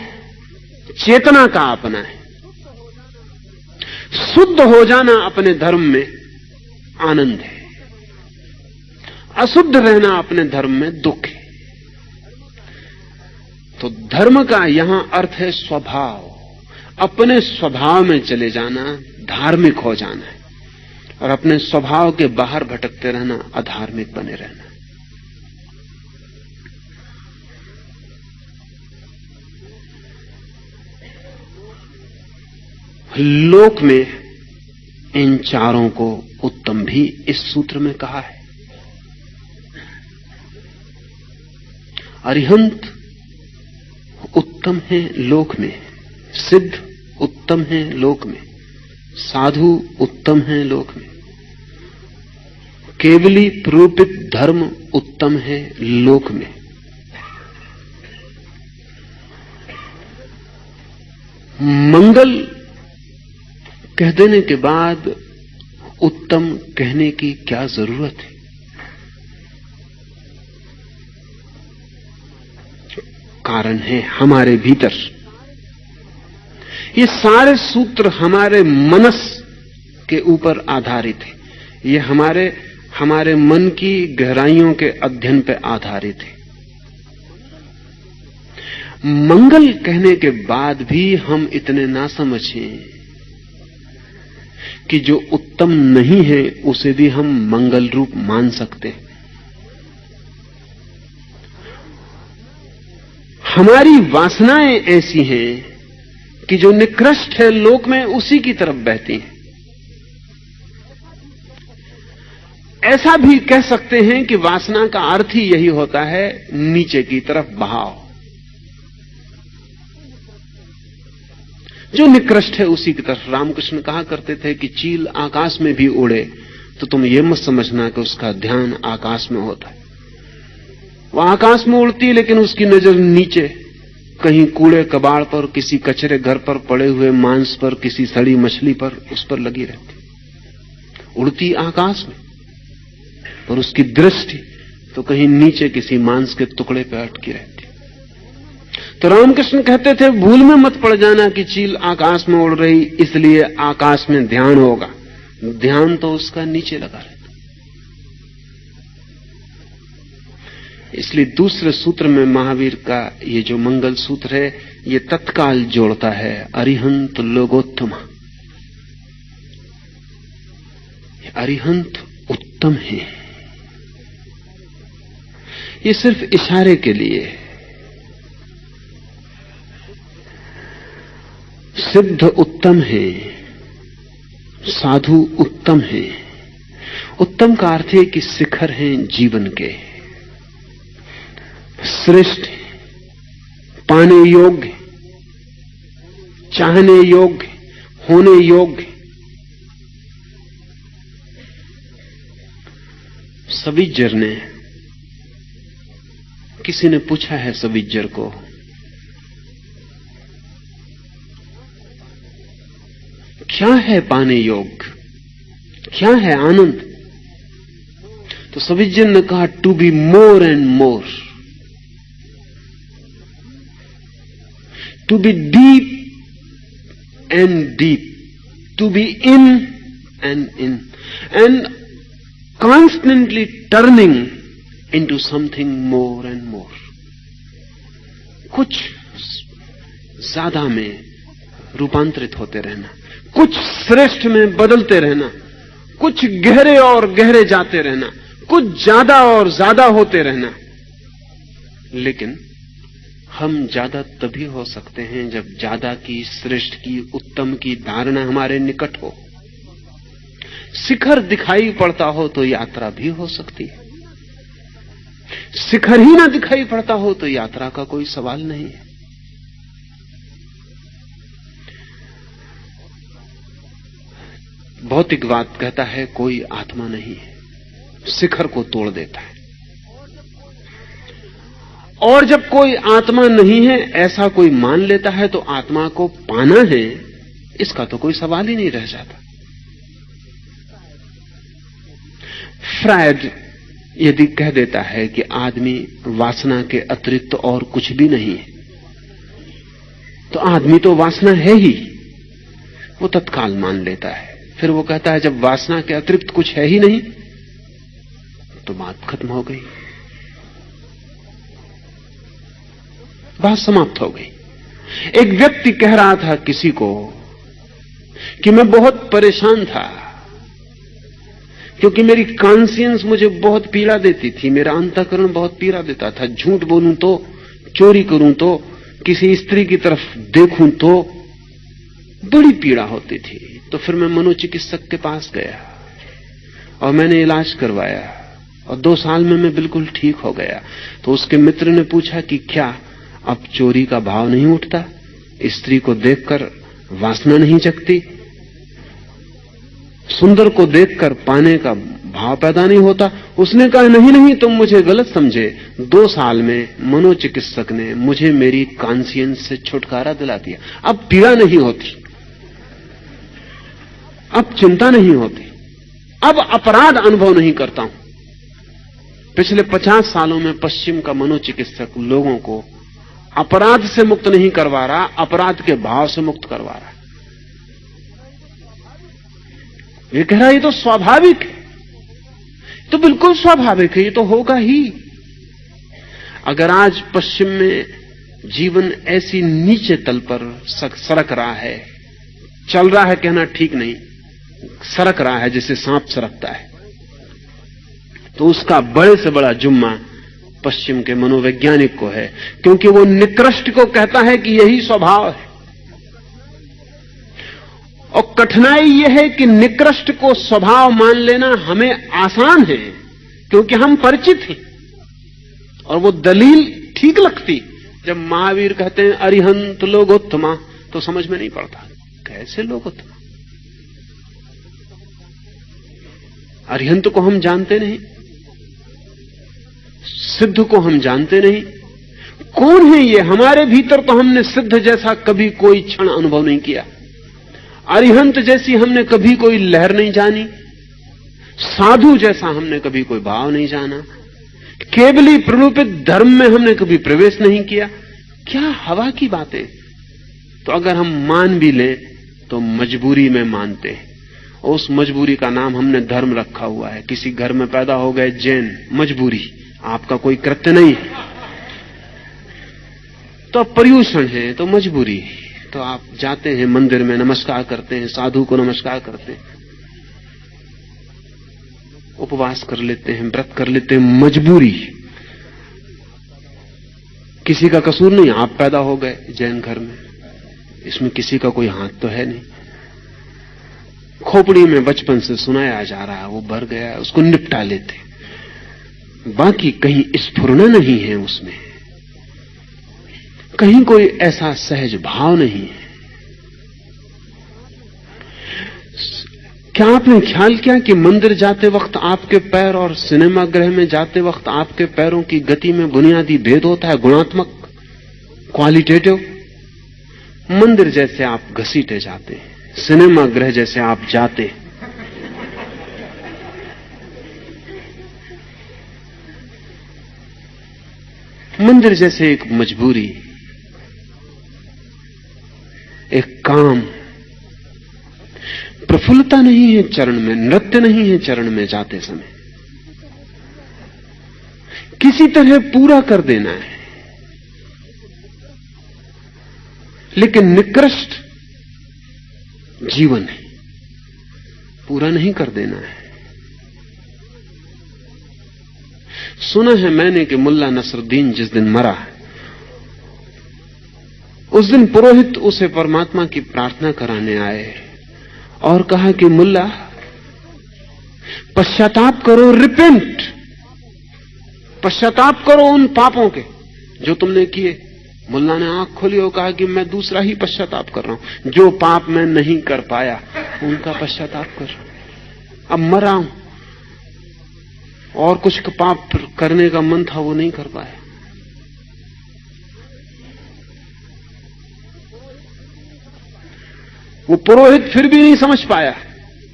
चेतना का अपना है। शुद्ध हो जाना अपने धर्म में आनंद है, अशुद्ध रहना अपने धर्म में दुख है। तो धर्म का यहां अर्थ है स्वभाव। अपने स्वभाव में चले जाना धार्मिक हो जाना है, और अपने स्वभाव के बाहर भटकते रहना अधार्मिक बने रहना। लोक में इन चारों को उत्तम भी इस सूत्र में कहा है। अरिहंत उत्तम है लोक में, सिद्ध उत्तम है लोक में, साधु उत्तम है लोक में, केवली प्रूपित धर्म उत्तम है लोक में। मंगल कह देने के बाद उत्तम कहने की क्या जरूरत है? कारण है हमारे भीतर। ये सारे सूत्र हमारे मनस के ऊपर आधारित है। ये हमारे मन की गहराइयों के अध्ययन पर आधारित है। मंगल कहने के बाद भी हम इतने ना समझें कि जो उत्तम नहीं है उसे भी हम मंगल रूप मान सकते हैं। हमारी वासनाएं ऐसी हैं कि जो निकृष्ट है लोक में उसी की तरफ बहती हैं। ऐसा भी कह सकते हैं कि वासना का अर्थ ही यही होता है, नीचे की तरफ बहाव। जो निकृष्ट है उसी की तरफ। रामकृष्ण कहा करते थे कि चील आकाश में भी उड़े तो तुम ये मत समझना कि उसका ध्यान आकाश में होता है। वो आकाश में उड़ती है लेकिन उसकी नजर नीचे, कहीं कूड़े कबाड़ पर, किसी कचरे घर पर पड़े हुए मांस पर, किसी सड़ी मछली पर, उस पर लगी रहती। उड़ती आकाश में और उसकी दृष्टि तो कहीं नीचे किसी मांस के टुकड़े पर अटकी रहती। तो रामकृष्ण कहते थे भूल में मत पड़ जाना कि चील आकाश में उड़ रही इसलिए आकाश में ध्यान होगा। ध्यान तो उसका नीचे लगा रहता। इसलिए दूसरे सूत्र में महावीर का ये जो मंगल सूत्र है ये तत्काल जोड़ता है अरिहंत लोगोत्तम। अरिहंत उत्तम है। ये सिर्फ इशारे के लिए। सिद्ध उत्तम है, साधु उत्तम है। उत्तम का अर्थ है कि शिखर हैं जीवन के, श्रेष्ठ, पाने योग्य, चाहने योग्य, होने योग्य। सविज्जर ने, किसी ने पूछा है सविज्जर को, क्या है पाने योग्य, क्या है आनंद? तो सविज्जर ने कहा to be more and more, to be deep and deep, to be in and constantly turning into something more and more. कुछ ज्यादा में रूपांतरित होते रहना, कुछ श्रेष्ठ में बदलते रहना, कुछ गहरे और गहरे जाते रहना, कुछ ज्यादा और ज्यादा होते रहना। लेकिन हम ज्यादा तभी हो सकते हैं जब ज्यादा की, श्रेष्ठ की, उत्तम की धारणा हमारे निकट हो। शिखर दिखाई पड़ता हो तो यात्रा भी हो सकती है, शिखर ही ना दिखाई पड़ता हो तो यात्रा का कोई सवाल नहीं है। भौतिकवाद कहता है कोई आत्मा नहीं है, शिखर को तोड़ देता है। और जब कोई आत्मा नहीं है ऐसा कोई मान लेता है तो आत्मा को पाना है, इसका तो कोई सवाल ही नहीं रह जाता। फ्रायड यदि कह देता है कि आदमी वासना के अतिरिक्त और कुछ भी नहीं है, तो आदमी तो वासना है ही, वो तत्काल मान लेता है। फिर वो कहता है जब वासना के अतिरिक्त कुछ है ही नहीं तो बात खत्म हो गई, बात समाप्त हो गई। एक व्यक्ति कह रहा था किसी को कि मैं बहुत परेशान था क्योंकि मेरी कॉन्शियंस मुझे बहुत पीड़ा देती थी, मेरा अंतःकरण बहुत पीड़ा देता था। झूठ बोलूं तो, चोरी करूं तो, किसी स्त्री की तरफ देखूं तो बड़ी पीड़ा होती थी। तो फिर मैं मनोचिकित्सक के पास गया और मैंने इलाज करवाया और 2 साल में मैं बिल्कुल ठीक हो गया। तो उसके मित्र ने पूछा कि क्या अब चोरी का भाव नहीं उठता, स्त्री को देखकर वासना नहीं जगती, सुंदर को देखकर पाने का भाव पैदा नहीं होता? उसने कहा नहीं नहीं, तुम मुझे गलत समझे। 2 साल में मनोचिकित्सक ने मुझे मेरी कॉन्शियंस से छुटकारा दिला दिया। अब पीड़ा नहीं होती, अब चिंता नहीं होती, अब अपराध अनुभव नहीं करता हूं। पिछले 50 सालों में पश्चिम का मनोचिकित्सक लोगों को अपराध से मुक्त नहीं करवा रहा, अपराध के भाव से मुक्त करवा रहा है। ये कह रहा है ये तो स्वाभाविक है, तो बिल्कुल स्वाभाविक है, ये तो होगा ही। अगर आज पश्चिम में जीवन ऐसी नीचे तल पर सरक रहा है, चल रहा है कहना ठीक नहीं, सरक रहा है जैसे सांप सरकता है, तो उसका बड़े से बड़ा जुम्मा पश्चिम के मनोवैज्ञानिक को है, क्योंकि वो निकृष्ट को कहता है कि यही स्वभाव है। और कठिनाई यह है कि निकृष्ट को स्वभाव मान लेना हमें आसान है, क्योंकि हम परिचित हैं और वो दलील ठीक लगती। जब महावीर कहते हैं अरिहंत लोकोत्तमा, तो समझ में नहीं पड़ता कैसे लोकोत्तमा। अरिहंत को हम जानते नहीं, सिद्ध को हम जानते नहीं। कौन है ये? हमारे भीतर तो हमने सिद्ध जैसा कभी कोई क्षण अनुभव नहीं किया, अरिहंत जैसी हमने कभी कोई लहर नहीं जानी, साधु जैसा हमने कभी कोई भाव नहीं जाना, केवली प्ररूपित धर्म में हमने कभी प्रवेश नहीं किया। क्या हवा की बातें। तो अगर हम मान भी लें तो मजबूरी में मानते हैं, और उस मजबूरी का नाम हमने धर्म रखा हुआ है। किसी घर में पैदा हो गए जैन, मजबूरी, आपका कोई कृत्य नहीं, तो पर्यूषण है तो मजबूरी। तो आप जाते हैं मंदिर में, नमस्कार करते हैं, साधु को नमस्कार करते हैं, उपवास कर लेते हैं, व्रत कर लेते हैं, मजबूरी। किसी का कसूर नहीं, आप पैदा हो गए जैन घर में, इसमें किसी का कोई हाथ तो है नहीं। खोपड़ी में बचपन से सुनाया जा रहा है, वो भर गया, उसको निपटा लेते, बाकी कहीं स्फुरना नहीं है उसमें, कहीं कोई ऐसा सहज भाव नहीं है। क्या आपने ख्याल किया कि मंदिर जाते वक्त आपके पैर और सिनेमा गृह में जाते वक्त आपके पैरों की गति में बुनियादी भेद होता है, गुणात्मक, क्वालिटेटिव। मंदिर जैसे आप घसीटे जाते हैं, सिनेमा गृह जैसे आप जाते, मंदिर जैसे एक मजबूरी, एक काम। प्रफुल्लता नहीं है चरण में, नृत्य नहीं है चरण में जाते समय, किसी तरह पूरा कर देना है। लेकिन निकृष्ट जीवन है, पूरा नहीं कर देना है। सुना है मैंने कि मुल्ला नसरुद्दीन जिस दिन मरा, उस दिन पुरोहित उसे परमात्मा की प्रार्थना कराने आए और कहा कि मुल्ला पश्चाताप करो, रिपेंट, पश्चाताप करो उन पापों के जो तुमने किए। मुल्ला ने आंख खोली और कहा कि मैं दूसरा ही पश्चाताप कर रहा हूं, जो पाप मैं नहीं कर पाया उनका पश्चाताप कर रहा हूं। अब मरा हूं और कुछ पाप करने का मन था वो नहीं कर पाया। वो पुरोहित फिर भी नहीं समझ पाया,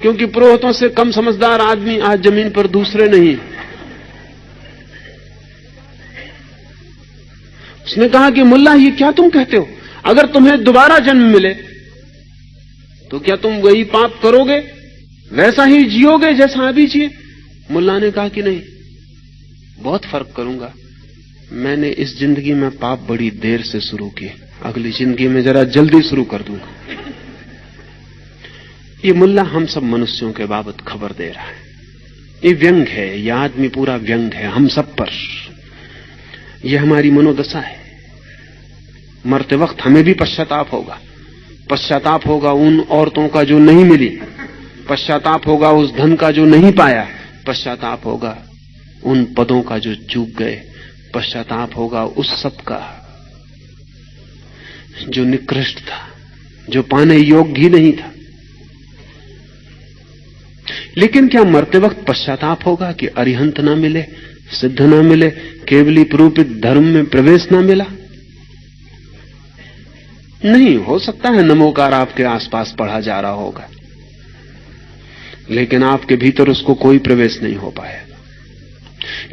क्योंकि पुरोहितों से कम समझदार आदमी आज जमीन पर दूसरे नहीं। उसने कहा कि मुल्ला ये क्या तुम कहते हो, अगर तुम्हें दोबारा जन्म मिले तो क्या तुम वही पाप करोगे, वैसा ही जियोगे जैसा अभी जिए? मुल्ला ने कहा कि नहीं, बहुत फर्क करूंगा। मैंने इस जिंदगी में पाप बड़ी देर से शुरू किए, अगली जिंदगी में जरा जल्दी शुरू कर दूंगा। ये मुल्ला हम सब मनुष्यों के बाबत खबर दे रहा है। ये व्यंग है, ये आदमी पूरा व्यंग है हम सब पर। यह हमारी मनोदशा है। मरते वक्त हमें भी पश्चाताप होगा। पश्चाताप होगा उन औरतों का जो नहीं मिली, पश्चाताप होगा उस धन का जो नहीं पाया, पश्चाताप होगा उन पदों का जो चूक गए, पश्चाताप होगा उस सब का जो निकृष्ट था, जो पाने योग्य ही नहीं था। लेकिन क्या मरते वक्त पश्चाताप होगा कि अरिहंत ना मिले, सिद्ध ना मिले, केवली प्ररूपित धर्म में प्रवेश ना मिला? नहीं, हो सकता है नमोकार आपके आसपास पढ़ा जा रहा होगा, लेकिन आपके भीतर उसको कोई प्रवेश नहीं हो पाया,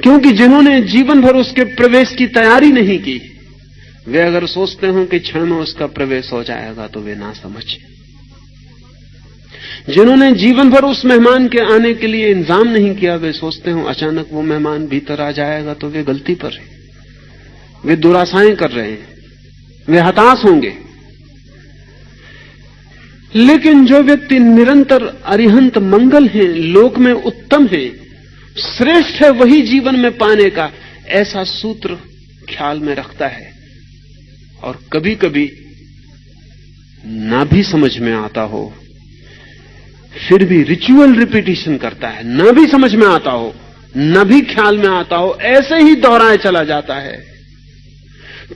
क्योंकि जिन्होंने जीवन भर उसके प्रवेश की तैयारी नहीं की, वे अगर सोचते हो कि क्षण में उसका प्रवेश हो जाएगा तो वे ना समझे। जिन्होंने जीवन भर उस मेहमान के आने के लिए इंतजाम नहीं किया, वे सोचते हो अचानक वो मेहमान भीतर आ जाएगा तो वे गलती पर है, वे दुराशाएं कर रहे हैं, वे हताश होंगे। लेकिन जो व्यक्ति निरंतर अरिहंत मंगल है, लोक में उत्तम है, श्रेष्ठ है, वही जीवन में पाने का ऐसा सूत्र ख्याल में रखता है। और कभी कभी ना भी समझ में आता हो फिर भी रिचुअल रिपीटिशन करता है, ना भी समझ में आता हो, ना भी ख्याल में आता हो, ऐसे ही दोहराए चला जाता है।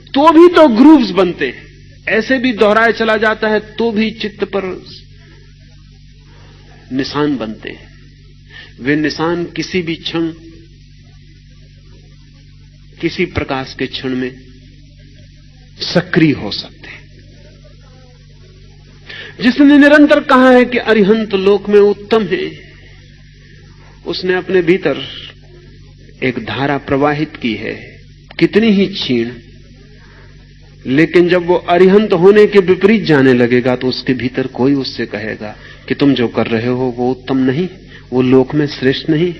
तो भी तो ग्रूव्स बनते हैं, ऐसे भी दोहराए चला जाता है तो भी चित्त पर निशान बनते हैं। वे निशान किसी भी क्षण, किसी प्रकाश के क्षण में सक्रिय हो सकते हैं। जिसने निरंतर कहा है कि अरिहंत लोक में उत्तम है, उसने अपने भीतर एक धारा प्रवाहित की है, कितनी ही क्षीण, लेकिन जब वो अरिहंत होने के विपरीत जाने लगेगा तो उसके भीतर कोई उससे कहेगा कि तुम जो कर रहे हो वो उत्तम नहीं, वो लोक में श्रेष्ठ नहीं।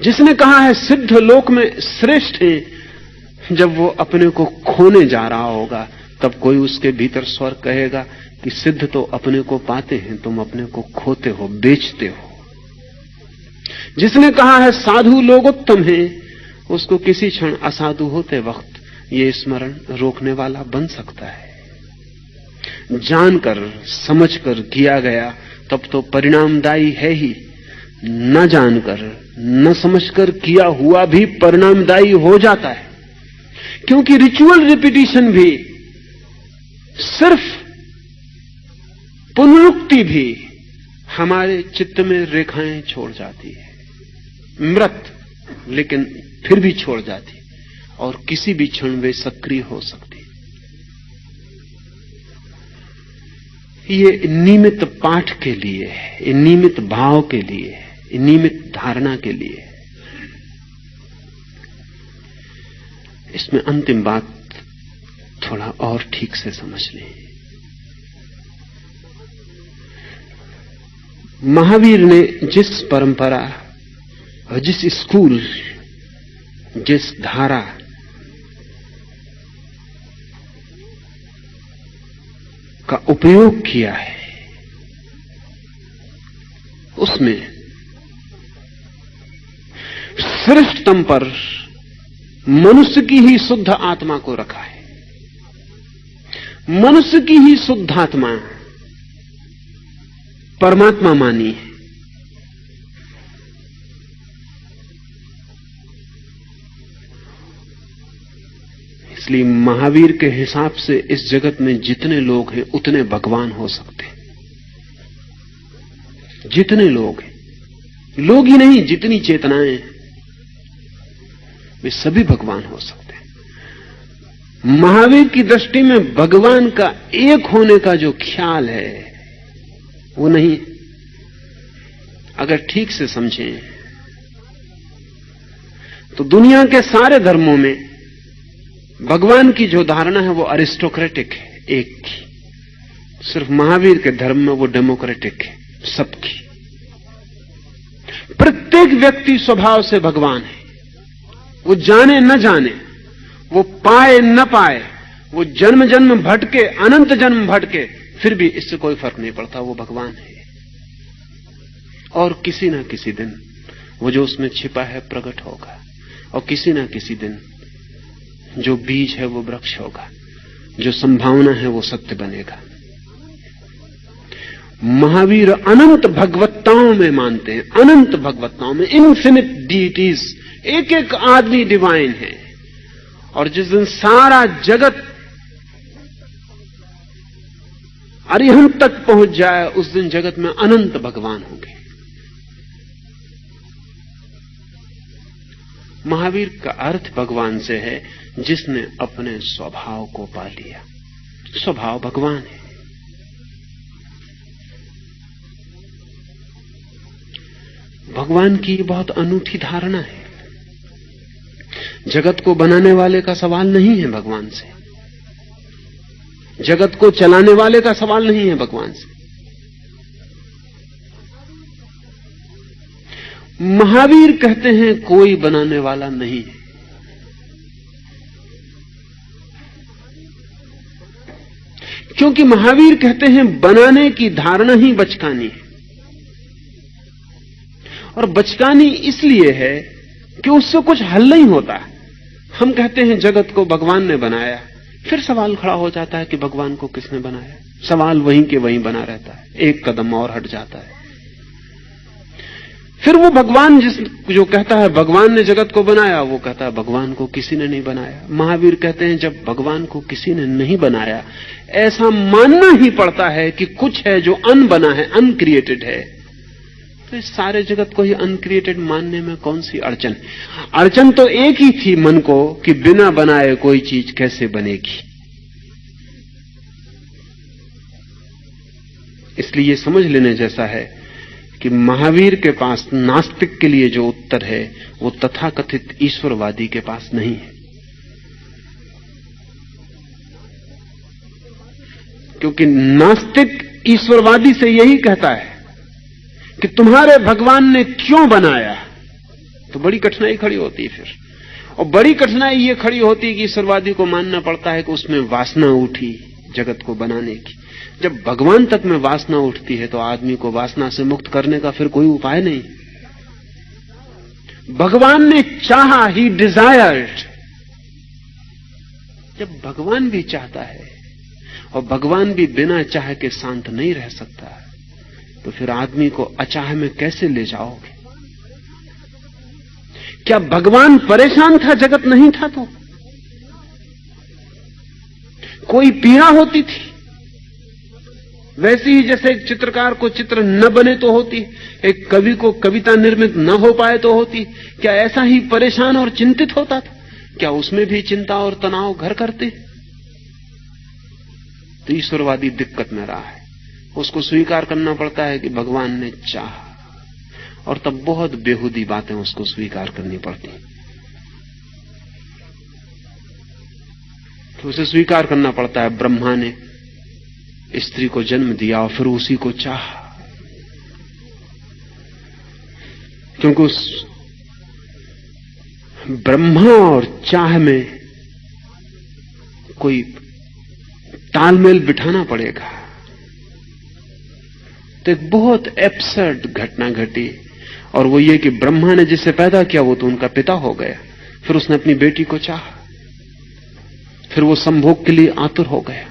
जिसने कहा है सिद्ध लोक में श्रेष्ठ है, जब वो अपने को खोने जा रहा होगा तब कोई उसके भीतर स्वर कहेगा कि सिद्ध तो अपने को पाते हैं, तुम अपने को खोते हो, बेचते हो। जिसने कहा है साधु लोग उत्तम हैं, उसको किसी क्षण असाधु होते वक्त ये स्मरण रोकने वाला बन सकता है। जानकर समझकर किया गया तब तो परिणामदायी है ही, न जानकर न समझकर किया हुआ भी परिणामदायी हो जाता है। क्योंकि रिचुअल रिपीटिशन भी, सिर्फ पुनरुक्ति भी हमारे चित्त में रेखाएं छोड़ जाती है, मृत, लेकिन फिर भी छोड़ जाती, और किसी भी क्षण वे सक्रिय हो सकती। ये नियमित पाठ के लिए, नियमित भाव के लिए, नियमित धारणा के लिए। इसमें अंतिम बात थोड़ा और ठीक से समझ लें। महावीर ने जिस परंपरा, जिस स्कूल, जिस धारा का उपयोग किया है, उसमें श्रेष्ठतम पर मनुष्य की ही शुद्ध आत्मा को रखा है। मनुष्य की ही शुद्ध आत्मा परमात्मा मानी है। इसलिए महावीर के हिसाब से इस जगत में जितने लोग हैं उतने भगवान हो सकते हैं। जितने लोग हैं, लोग ही नहीं, जितनी चेतनाएं हैं, वे सभी भगवान हो सकते हैं। महावीर की दृष्टि में भगवान का एक होने का जो ख्याल है वो नहीं। अगर ठीक से समझें तो दुनिया के सारे धर्मों में भगवान की जो धारणा है वो अरिस्टोक्रेटिक है, एक की। सिर्फ महावीर के धर्म में वो डेमोक्रेटिक है, सबकी। प्रत्येक व्यक्ति स्वभाव से भगवान है। वो जाने न जाने, वो पाए न पाए, वो जन्म जन्म भटके, अनंत जन्म भटके, फिर भी इससे कोई फर्क नहीं पड़ता, वो भगवान है। और किसी ना किसी दिन वो जो उसमें छिपा है प्रकट होगा, और किसी ना किसी दिन जो बीज है वो वृक्ष होगा, जो संभावना है वो सत्य बनेगा। महावीर अनंत भगवत्ताओं में मानते हैं, अनंत भगवत्ताओं में, इन्फिनिट डीटीज। एक एक आदमी डिवाइन है। और जिस दिन सारा जगत अरिहंत तक पहुंच जाए, उस दिन जगत में अनंत भगवान होंगे। महावीर का अर्थ भगवान से है जिसने अपने स्वभाव को पा लिया। स्वभाव भगवान है। भगवान की बहुत अनूठी धारणा है। जगत को बनाने वाले का सवाल नहीं है भगवान से। जगत को चलाने वाले का सवाल नहीं है भगवान से। महावीर कहते हैं कोई बनाने वाला नहीं है। क्योंकि महावीर कहते हैं बनाने की धारणा ही बचकानी है, और बचकानी इसलिए है कि उससे कुछ हल नहीं होता। हम कहते हैं जगत को भगवान ने बनाया, फिर सवाल खड़ा हो जाता है कि भगवान को किसने बनाया। सवाल वहीं के वहीं बना रहता है, एक कदम और हट जाता है। फिर वो भगवान जो कहता है भगवान ने जगत को बनाया, वो कहता है भगवान को किसी ने नहीं बनाया। महावीर कहते हैं जब भगवान को किसी ने नहीं बनाया, ऐसा मानना ही पड़ता है कि कुछ है जो अनबना है, अनक्रिएटेड है, तो इस सारे जगत को ही अनक्रिएटेड मानने में कौन सी अड़चन? अड़चन तो एक ही थी मन को कि बिना बनाए कोई चीज कैसे बनेगी। इसलिए समझ लेने जैसा है कि महावीर के पास नास्तिक के लिए जो उत्तर है वो तथाकथित ईश्वरवादी के पास नहीं है। क्योंकि नास्तिक ईश्वरवादी से यही कहता है कि तुम्हारे भगवान ने क्यों बनाया, तो बड़ी कठिनाई खड़ी होती है फिर। और बड़ी कठिनाई ये खड़ी होती है कि ईश्वरवादी को मानना पड़ता है कि उसमें वासना उठी जगत को बनाने की। जब भगवान तक में वासना उठती है तो आदमी को वासना से मुक्त करने का फिर कोई उपाय नहीं। भगवान ने चाहा, ही डिजायर्ड। जब भगवान भी चाहता है और भगवान भी बिना चाह के शांत नहीं रह सकता, तो फिर आदमी को अचाह में कैसे ले जाओगे? क्या भगवान परेशान था जगत नहीं था तो? कोई पीड़ा होती थी? वैसे ही जैसे एक चित्रकार को चित्र न बने तो होती, एक कवि को कविता निर्मित न हो पाए तो होती। क्या ऐसा ही परेशान और चिंतित होता था? क्या उसमें भी चिंता और तनाव घर करते? तो ईश्वरवादी दिक्कत में रहा है। उसको स्वीकार करना पड़ता है कि भगवान ने चाहा, और तब बहुत बेहुदी बातें उसको स्वीकार करनी पड़ती। तो उसे स्वीकार करना पड़ता है ब्रह्मा ने स्त्री को जन्म दिया और फिर उसी को चाहा, क्योंकि उस ब्रह्मा और चाह में कोई तालमेल बिठाना पड़ेगा। तो एक बहुत एब्सर्ड घटना घटी, और वो ये कि ब्रह्मा ने जिसे पैदा किया वो तो उनका पिता हो गया। फिर उसने अपनी बेटी को चाहा, फिर वो संभोग के लिए आतुर हो गया,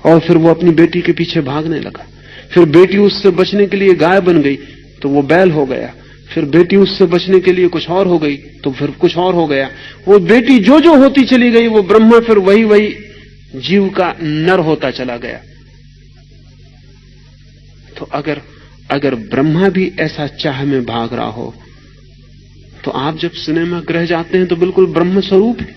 और फिर वो अपनी बेटी के पीछे भागने लगा। फिर बेटी उससे बचने के लिए गाय बन गई तो वो बैल हो गया। फिर बेटी उससे बचने के लिए कुछ और हो गई तो फिर कुछ और हो गया। वो बेटी जो जो होती चली गई, वो ब्रह्मा फिर वही वही जीव का नर होता चला गया। तो अगर ब्रह्मा भी ऐसा चाह में भाग रहा हो, तो आप जब सिनेमा गृह जाते हैं तो बिल्कुल ब्रह्म स्वरूप है,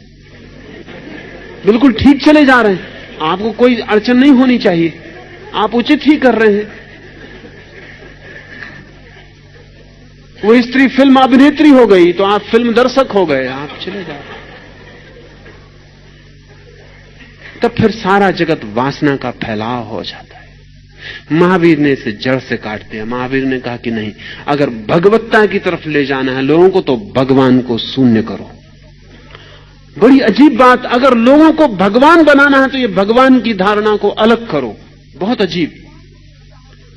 बिल्कुल ठीक चले जा रहे हैं, आपको कोई अड़चन नहीं होनी चाहिए, आप उचित ही कर रहे हैं। वो स्त्री फिल्म अभिनेत्री हो गई तो आप फिल्म दर्शक हो गए, आप चले जा रहे। तब फिर सारा जगत वासना का फैलाव हो जाता है। महावीर ने इसे जड़ से काट दिया। महावीर ने कहा कि नहीं, अगर भगवत्ता की तरफ ले जाना है लोगों को तो भगवान को शून्य करो। बड़ी अजीब बात, अगर लोगों को भगवान बनाना है तो ये भगवान की धारणा को अलग करो। बहुत अजीब,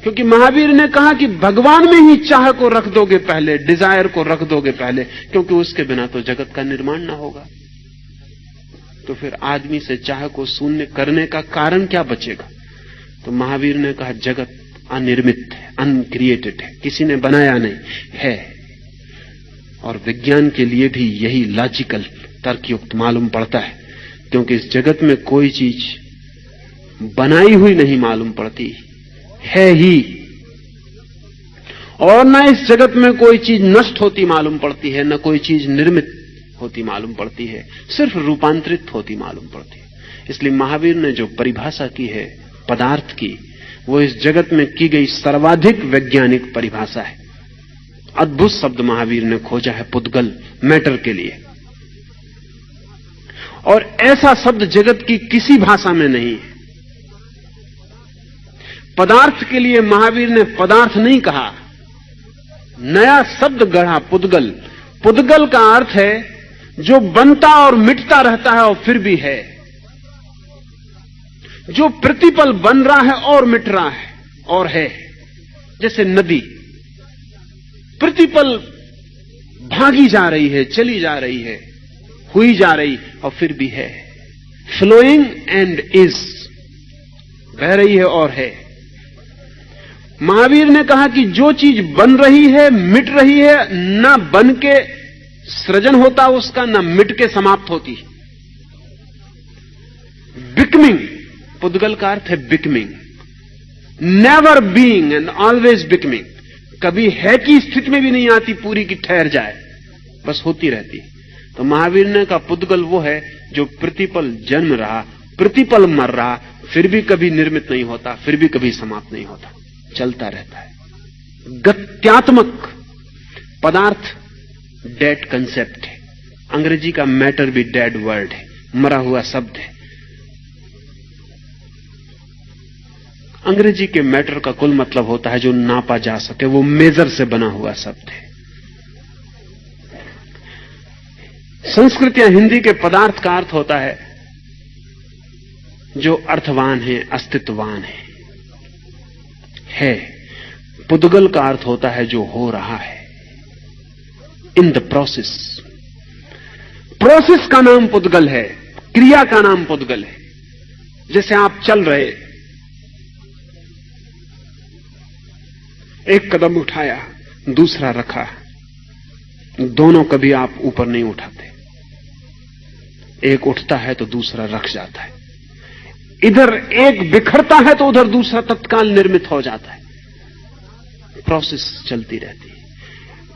क्योंकि महावीर ने कहा कि भगवान में ही चाह को रख दोगे पहले, डिजायर को रख दोगे पहले, क्योंकि उसके बिना तो जगत का निर्माण ना होगा। तो फिर आदमी से चाह को शून्य करने का कारण क्या बचेगा? तो महावीर ने कहा जगत अनिर्मित है, अनक्रिएटेड है, किसी ने बनाया नहीं है। और विज्ञान के लिए भी यही लॉजिकल तर्कयुक्त मालूम पड़ता है, क्योंकि इस जगत में कोई चीज बनाई हुई नहीं मालूम पड़ती, है ही। और न इस जगत में कोई चीज नष्ट होती मालूम पड़ती है, न कोई चीज निर्मित होती मालूम पड़ती है, सिर्फ रूपांतरित होती मालूम पड़ती है। इसलिए महावीर ने जो परिभाषा की है पदार्थ की, वो इस जगत में की गई सर्वाधिक वैज्ञानिक परिभाषा है। अद्भुत शब्द महावीर ने खोजा है पुद्गल, मैटर के लिए। और ऐसा शब्द जगत की किसी भाषा में नहीं है। पदार्थ के लिए महावीर ने पदार्थ नहीं कहा, नया शब्द गढ़ा, पुद्गल। पुद्गल का अर्थ है जो बनता और मिटता रहता है और फिर भी है, जो प्रतिपल बन रहा है और मिट रहा है और है। जैसे नदी प्रतिपल भागी जा रही है, चली जा रही है, हुई जा रही और फिर भी है। फ्लोइंग एंड इज, बह रही है और है। महावीर ने कहा कि जो चीज बन रही है, मिट रही है, ना बन के सृजन होता उसका, ना मिट के समाप्त होती। बिकमिंग, पुद्गल का अर्थ है becoming, never being and always becoming. कभी है की स्थिति में भी नहीं आती पूरी की ठहर जाए, बस होती रहती। तो महावीर ने कहा पुद्गल वो है जो प्रतिपल जन्म रहा, प्रतिपल मर रहा, फिर भी कभी निर्मित नहीं होता, फिर भी कभी समाप्त नहीं होता, चलता रहता है। गत्यात्मक पदार्थ डेड कंसेप्ट है। अंग्रेजी का मैटर भी डेड वर्ड है, मरा हुआ शब्द है। अंग्रेजी के मैटर का कुल मतलब होता है जो नापा जा सके, वो मेजर से बना हुआ शब्द है। संस्कृत या हिंदी के पदार्थ का अर्थ होता है जो अर्थवान है, अस्तित्ववान है। पुद्गल का अर्थ होता है जो हो रहा है, इन द प्रोसेस। प्रोसेस का नाम पुद्गल है, क्रिया का नाम पुद्गल है। जैसे आप चल रहे, एक कदम उठाया, दूसरा रखा, दोनों कभी आप ऊपर नहीं उठाते। एक उठता है तो दूसरा रख जाता है। इधर एक बिखरता है तो उधर दूसरा तत्काल निर्मित हो जाता है। प्रोसेस चलती रहती है।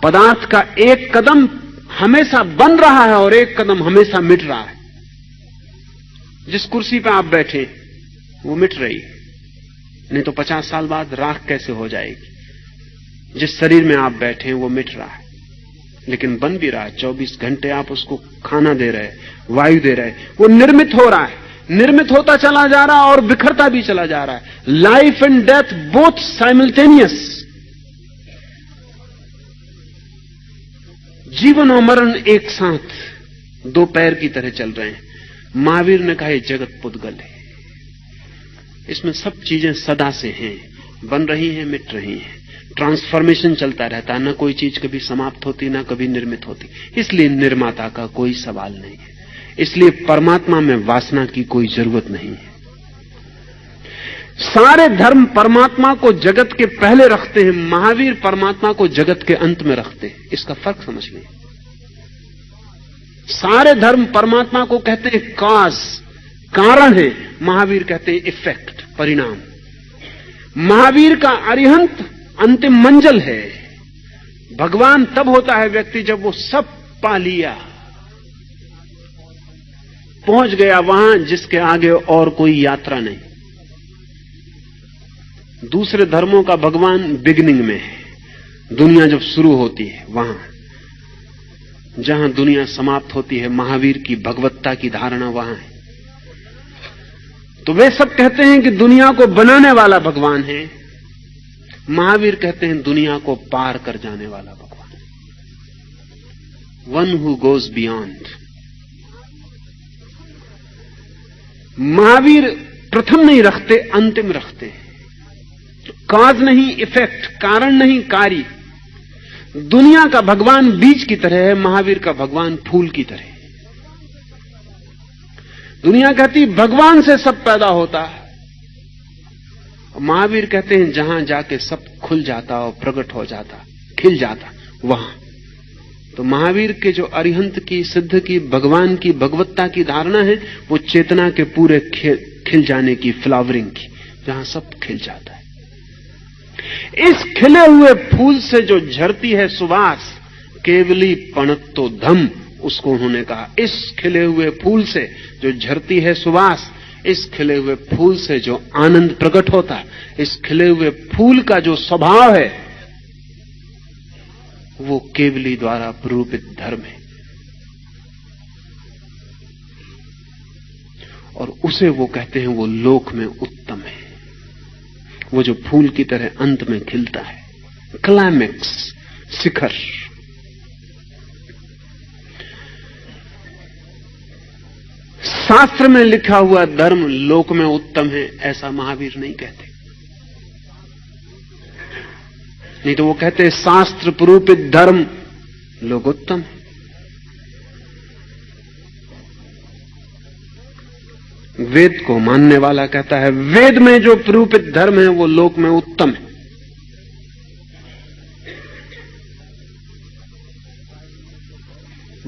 पदार्थ का एक कदम हमेशा बन रहा है और एक कदम हमेशा मिट रहा है। जिस कुर्सी पर आप बैठे वो मिट रही है, नहीं तो 50 साल बाद राख कैसे हो जाएगी। जिस शरीर में आप बैठे हैं वो मिट रहा है, लेकिन बन भी रहा है। 24 घंटे आप उसको खाना दे रहे, वायु दे रहे, वो निर्मित हो रहा है, निर्मित होता चला जा रहा है और बिखरता भी चला जा रहा है। Life and death both simultaneous. जीवन और मरण एक साथ दो पैर की तरह चल रहे हैं। महावीर ने कहा यह जगत पुद्गल है, इसमें सब चीजें सदा से हैं, बन रही हैं, मिट रही हैं, ट्रांसफॉर्मेशन चलता रहता है। न कोई चीज कभी समाप्त होती, न कभी निर्मित होती। इसलिए निर्माता का कोई सवाल नहीं है। इसलिए परमात्मा में वासना की कोई जरूरत नहीं है। सारे धर्म परमात्मा को जगत के पहले रखते हैं, महावीर परमात्मा को जगत के अंत में रखते हैं। इसका फर्क समझ लें। सारे धर्म परमात्मा को कहते हैं काज, कारण है, महावीर कहते हैं इफेक्ट, परिणाम। महावीर का अरिहंत अंतिम मंजिल है। भगवान तब होता है व्यक्ति जब वो सब पा लिया, पहुंच गया वहां जिसके आगे और कोई यात्रा नहीं। दूसरे धर्मों का भगवान बिगिनिंग में है, दुनिया जब शुरू होती है वहां। जहां दुनिया समाप्त होती है, महावीर की भगवत्ता की धारणा वहां है। तो वे सब कहते हैं कि दुनिया को बनाने वाला भगवान है, महावीर कहते हैं दुनिया को पार कर जाने वाला भगवान, one who goes beyond. Mahavir प्रथम नहीं रखते, अंतिम रखते हैं। काज नहीं इफेक्ट, कारण नहीं कार्य। दुनिया का भगवान बीज की तरह है, महावीर का भगवान फूल की तरह है। दुनिया कहती भगवान से सब पैदा होता है, महावीर कहते हैं जहां जाके सब खुल जाता और प्रकट हो जाता, खिल जाता वहां। तो महावीर के जो अरिहंत की, सिद्ध की, भगवान की, भगवत्ता की धारणा है, वो चेतना के पूरे खिल जाने की, फ्लावरिंग की, जहां सब खिल जाता है। इस खिले हुए फूल से जो झरती है सुवास, केवली पणत्तो धम, उसको उन्होंने कहा। इस खिले हुए फूल से जो झरती है सुवास, इस खिले हुए फूल से जो आनंद प्रकट होता है, इस खिले हुए फूल का जो स्वभाव है, वो केवली द्वारा प्रूपित धर्म है। और उसे वो कहते हैं वो लोक में उत्तम है, वो जो फूल की तरह अंत में खिलता है, क्लाइमैक्स, शिखर। शास्त्र में लिखा हुआ धर्म लोक में उत्तम है, ऐसा महावीर नहीं कहते। नहीं तो वो कहते हैं शास्त्र प्रूपित धर्म लोकोत्तम है। वेद को मानने वाला कहता है वेद में जो प्रूपित धर्म है वो लोक में उत्तम है।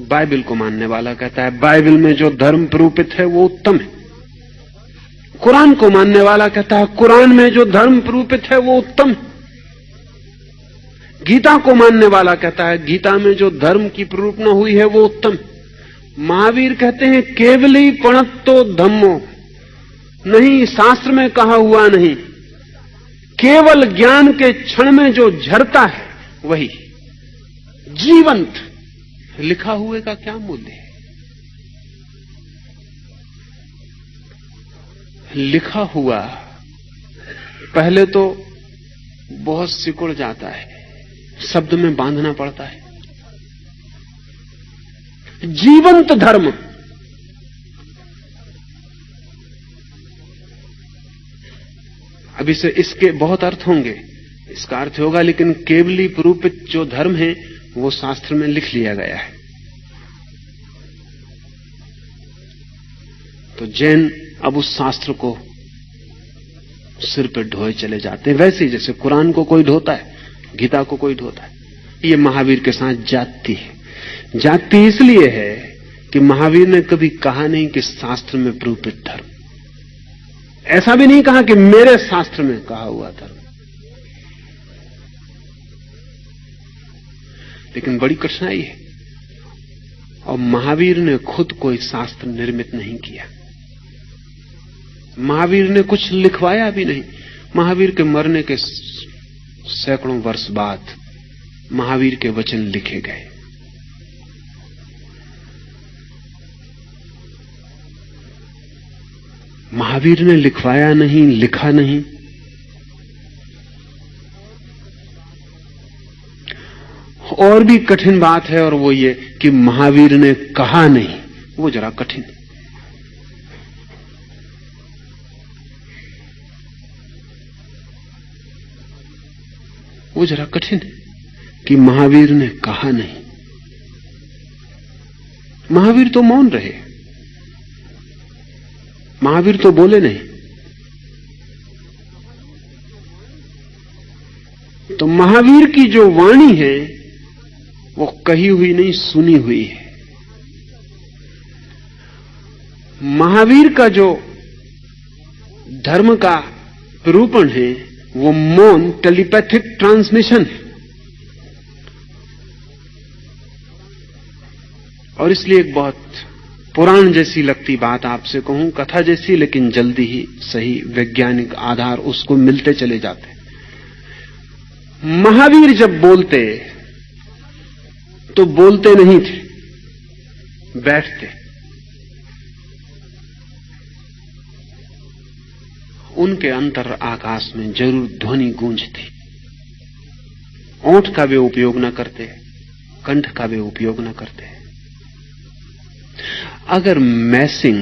बाइबल को मानने वाला कहता है बाइबल में जो धर्म प्रूपित है वो उत्तम है। कुरान को मानने वाला कहता है कुरान में जो धर्म प्रूपित है वो उत्तम है। गीता को मानने वाला कहता है गीता में जो धर्म की प्रूपना हुई है वो उत्तम है। महावीर कहते हैं केवली पणत्तो धम्मो, नहीं शास्त्र में कहा हुआ नहीं, केवल ज्ञान के क्षण में जो झरता है वही जीवंत। लिखा हुए का क्या मूल्य है? लिखा हुआ पहले तो बहुत सिकुड़ जाता है, शब्द में बांधना पड़ता है। जीवंत धर्म अब इसके बहुत अर्थ होंगे, इसका अर्थ होगा लेकिन केवली प्रूपित जो धर्म है वो शास्त्र में लिख लिया गया है। तो जैन अब उस शास्त्र को सिर पे ढोए चले जाते हैं, वैसे ही जैसे कुरान को कोई ढोता है, गीता को कोई ढोता है। ये महावीर के साथ जाती है। जाति इसलिए है कि महावीर ने कभी कहा नहीं कि शास्त्र में प्रूपित धर्म, ऐसा भी नहीं कहा कि मेरे शास्त्र में कहा हुआ धर्म। लेकिन बड़ी कठिनाई है, और महावीर ने खुद कोई शास्त्र निर्मित नहीं किया, महावीर ने कुछ लिखवाया भी नहीं। महावीर के मरने के सैकड़ों वर्ष बाद महावीर के वचन लिखे गए। महावीर ने लिखवाया नहीं, लिखा नहीं। और भी कठिन बात है, और वो ये कि महावीर ने कहा नहीं, वो जरा कठिन है। वो जरा कठिन है कि महावीर ने कहा नहीं। महावीर तो मौन रहे, महावीर तो बोले नहीं। तो महावीर की जो वाणी है वो कही हुई नहीं, सुनी हुई है। महावीर का जो धर्म का निरूपण है वो मौन टेलीपैथिक ट्रांसमिशन है। और इसलिए एक बहुत पुराण जैसी लगती बात आपसे कहूं, कथा जैसी, लेकिन जल्दी ही सही वैज्ञानिक आधार उसको मिलते चले जाते। महावीर जब बोलते तो बोलते नहीं थे, बैठते। उनके अंतर आकाश में जरूर ध्वनि गूंजती। ओंठ का वे उपयोग न करते, कंठ का वे उपयोग न करते। अगर मैसिंग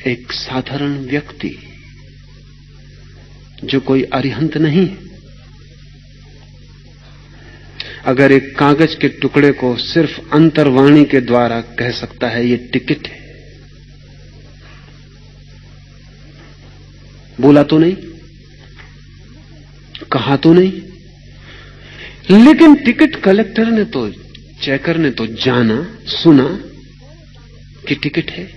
एक साधारण व्यक्ति जो कोई अरिहंत नहीं, अगर एक कागज के टुकड़े को सिर्फ अंतर्वाणी के द्वारा कह सकता है ये टिकट है, बोला तो नहीं, कहा तो नहीं, लेकिन टिकट कलेक्टर ने तो, चेकर ने तो जाना, सुना कि टिकट है।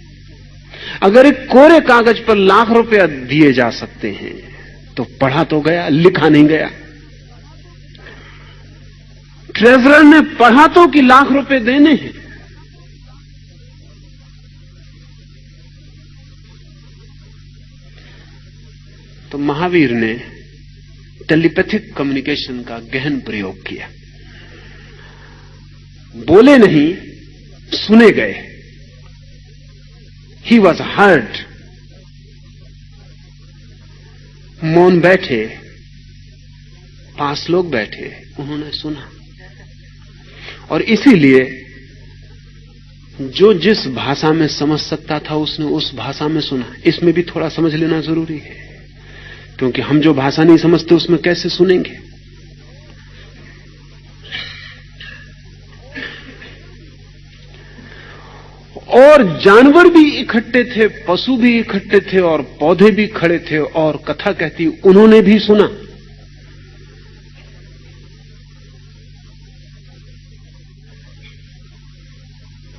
अगर एक कोरे कागज पर लाख रुपया दिए जा सकते हैं तो पढ़ा तो गया, लिखा नहीं गया। ट्रेजरर ने पढ़ा तो कि लाख रुपए देने हैं। तो महावीर ने टेलीपैथिक कम्युनिकेशन का गहन प्रयोग किया। बोले नहीं, सुने गए। He was heard. मौन बैठे, पास लोग बैठे, उन्होंने सुना। और इसीलिए जो जिस भाषा में समझ सकता था उसने उस भाषा में सुना। इसमें भी थोड़ा समझ लेना जरूरी है, क्योंकि हम जो भाषा नहीं समझते उसमें कैसे सुनेंगे। और जानवर भी इकट्ठे थे, पशु भी इकट्ठे थे, और पौधे भी खड़े थे, और कथा कहती उन्होंने भी सुना।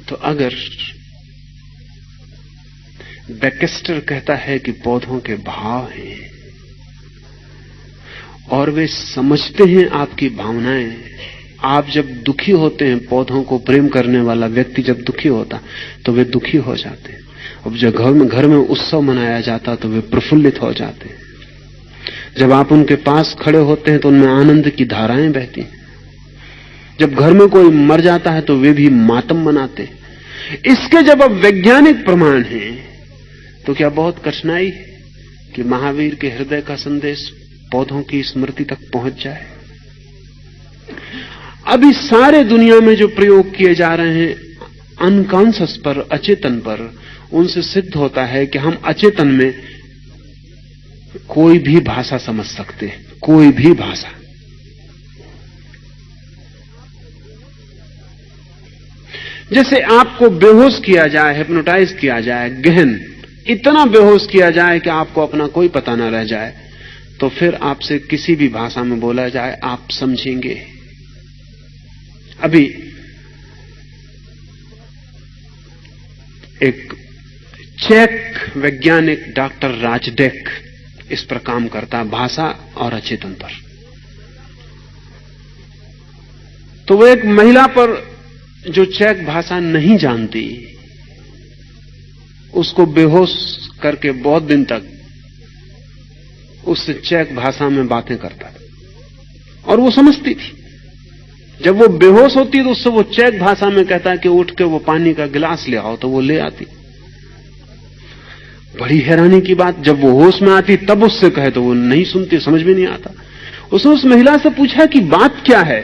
तो अगर बैकेस्टर कहता है कि पौधों के भाव हैं और वे समझते हैं आपकी भावनाएं, आप जब दुखी होते हैं, पौधों को प्रेम करने वाला व्यक्ति जब दुखी होता तो वे दुखी हो जाते हैं। अब जब घर में उत्सव मनाया जाता तो वे प्रफुल्लित हो जाते हैं। जब आप उनके पास खड़े होते हैं तो उनमें आनंद की धाराएं बहती हैं। जब घर में कोई मर जाता है तो वे भी मातम मनाते हैं। इसके जब अब वैज्ञानिक प्रमाण हैं तो क्या बहुत कठिनाई है कि महावीर के हृदय का संदेश पौधों की स्मृति तक पहुंच जाए? अभी सारे दुनिया में जो प्रयोग किए जा रहे हैं अनकॉन्शियस पर, अचेतन पर, उनसे सिद्ध होता है कि हम अचेतन में कोई भी भाषा समझ सकते हैं, कोई भी भाषा। जैसे आपको बेहोश किया जाए, हिप्नोटाइज किया जाए, गहन इतना बेहोश किया जाए कि आपको अपना कोई पता न रह जाए, तो फिर आपसे किसी भी भाषा में बोला जाए आप समझेंगे। अभी एक चेक वैज्ञानिक डॉक्टर राजडेक इस पर काम करता है, भाषा और अचेतन पर। तो वो एक महिला पर जो चेक भाषा नहीं जानती, उसको बेहोश करके बहुत दिन तक उससे चेक भाषा में बातें करता था और वो समझती थी। जब वो बेहोश होती तो उससे वो चेक भाषा में कहता है कि उठ के वो पानी का गिलास ले आओ, तो वो ले आती। बड़ी हैरानी की बात, जब वो होश में आती तब उससे कहे तो वो नहीं सुनती, समझ में नहीं आता। उसने उस महिला से पूछा कि बात क्या है?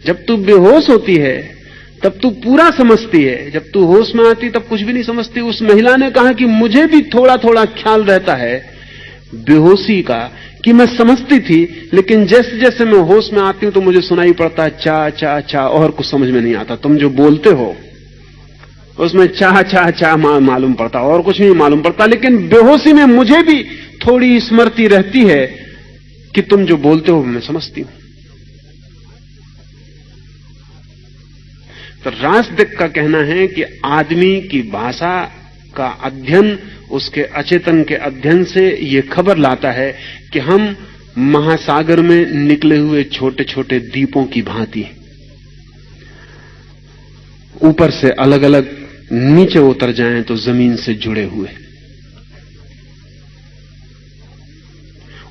जब तू बेहोश होती है तब तू पूरा समझती है, जब तू होश में आती तब कुछ भी नहीं समझती। उस महिला ने कहा कि मुझे भी थोड़ा थोड़ा ख्याल रहता है बेहोशी का, कि मैं समझती थी, लेकिन जैसे जैसे मैं होश में आती हूं तो मुझे सुनाई पड़ता है चा चा चा, और कुछ समझ में नहीं आता। तुम जो बोलते हो उसमें चा चा चा मालूम पड़ता, और कुछ नहीं मालूम पड़ता, लेकिन बेहोशी में मुझे भी थोड़ी स्मृति रहती है कि तुम जो बोलते हो मैं समझती हूं। तो राजदेव का कहना है कि आदमी की भाषा का अध्ययन उसके अचेतन के अध्ययन से ये खबर लाता है कि हम महासागर में निकले हुए छोटे छोटे द्वीपों की भांति हैं, ऊपर से अलग अलग, नीचे उतर जाएं तो जमीन से जुड़े हुए।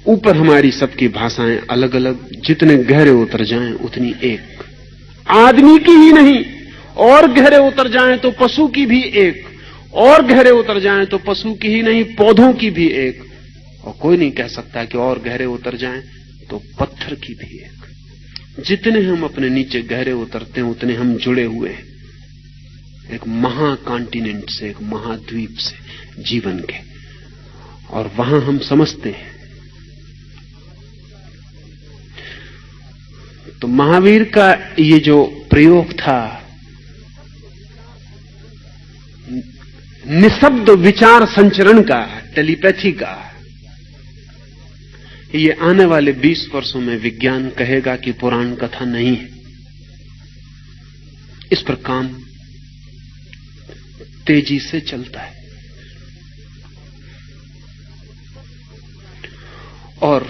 ऊपर हमारी सबकी भाषाएं अलग अलग, जितने गहरे उतर जाएं उतनी एक। आदमी की ही नहीं, और गहरे उतर जाएं तो पशु की भी एक, और गहरे उतर जाएं तो पशु की ही नहीं पौधों की भी एक, और कोई नहीं कह सकता कि और गहरे उतर जाएं तो पत्थर की भी एक। जितने हम अपने नीचे गहरे उतरते हैं उतने हम जुड़े हुए हैं एक महाकॉन्टिनेंट से, एक महाद्वीप से, जीवन के, और वहां हम समझते हैं। तो महावीर का ये जो प्रयोग था निशब्द विचार संचरण का, टेलीपैथी का, ये आने वाले 20 वर्षों में विज्ञान कहेगा कि पुराण कथा नहीं है। इस पर काम तेजी से चलता है और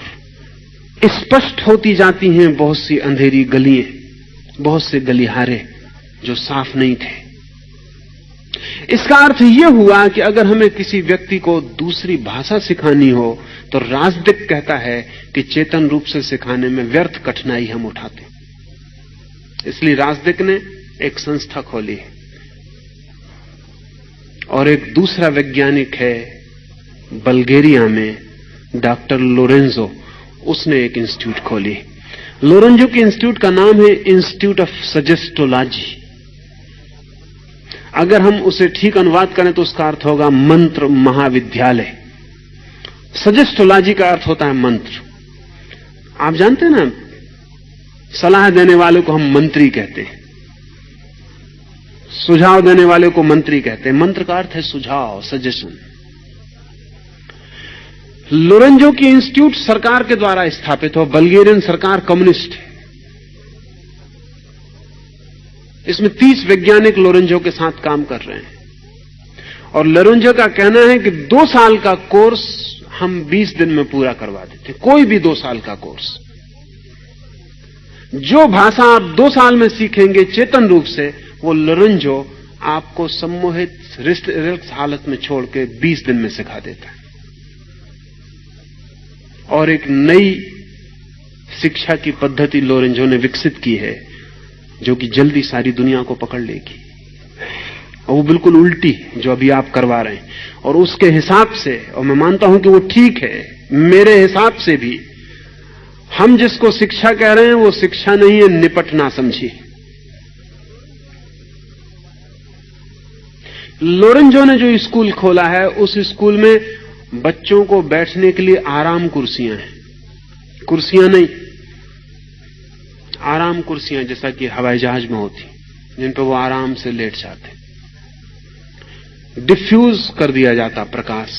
स्पष्ट होती जाती हैं बहुत सी अंधेरी गलियां, बहुत से गलिहारे जो साफ नहीं थे। इसका अर्थ यह हुआ कि अगर हमें किसी व्यक्ति को दूसरी भाषा सिखानी हो तो राजदिक कहता है कि चेतन रूप से सिखाने में व्यर्थ कठिनाई हम उठाते। इसलिए राजदिक ने एक संस्था खोली है और एक दूसरा वैज्ञानिक है बल्गेरिया में, डॉक्टर लोरेंजो, उसने एक इंस्टीट्यूट खोली। लोरेंजो के इंस्टीट्यूट का नाम है इंस्टीट्यूट ऑफ सजेस्टोलॉजी। अगर हम उसे ठीक अनुवाद करें तो उसका अर्थ होगा मंत्र महाविद्यालय। सजेस्टोलॉजी का अर्थ होता है मंत्र। आप जानते हैं ना, सलाह देने वाले को हम मंत्री कहते हैं, सुझाव देने वाले को मंत्री कहते हैं। मंत्र का अर्थ है सुझाव, सजेशन। लोरेंजो की इंस्टीट्यूट सरकार के द्वारा स्थापित हो। बल्गेरियन सरकार कम्युनिस्ट है। इसमें 30 वैज्ञानिक लोरेंजो के साथ काम कर रहे हैं और लोरेंजो का कहना है कि 2 साल का कोर्स हम 20 दिन में पूरा करवा देते। कोई भी 2 साल का कोर्स, जो भाषा आप 2 साल में सीखेंगे चेतन रूप से, वो लोरेंजो आपको सम्मोहित रिलैक्स हालत में छोड़ के 20 दिन में सिखा देता है। और एक नई शिक्षा की पद्धति लोरेंजो ने विकसित की है जो कि जल्दी सारी दुनिया को पकड़ लेगी, और वो बिल्कुल उल्टी जो अभी आप करवा रहे हैं। और उसके हिसाब से, और मैं मानता हूं कि वो ठीक है, मेरे हिसाब से भी हम जिसको शिक्षा कह रहे हैं वो शिक्षा नहीं है, निपट ना समझिए। लोरेंजो ने जो स्कूल खोला है, उस स्कूल में बच्चों को बैठने के लिए आराम कुर्सियां हैं। कुर्सियां नहीं, आराम कुर्सियां, जैसा कि हवाई जहाज में होती, जिन पर वो आराम से लेट जाते। डिफ्यूज कर दिया जाता प्रकाश,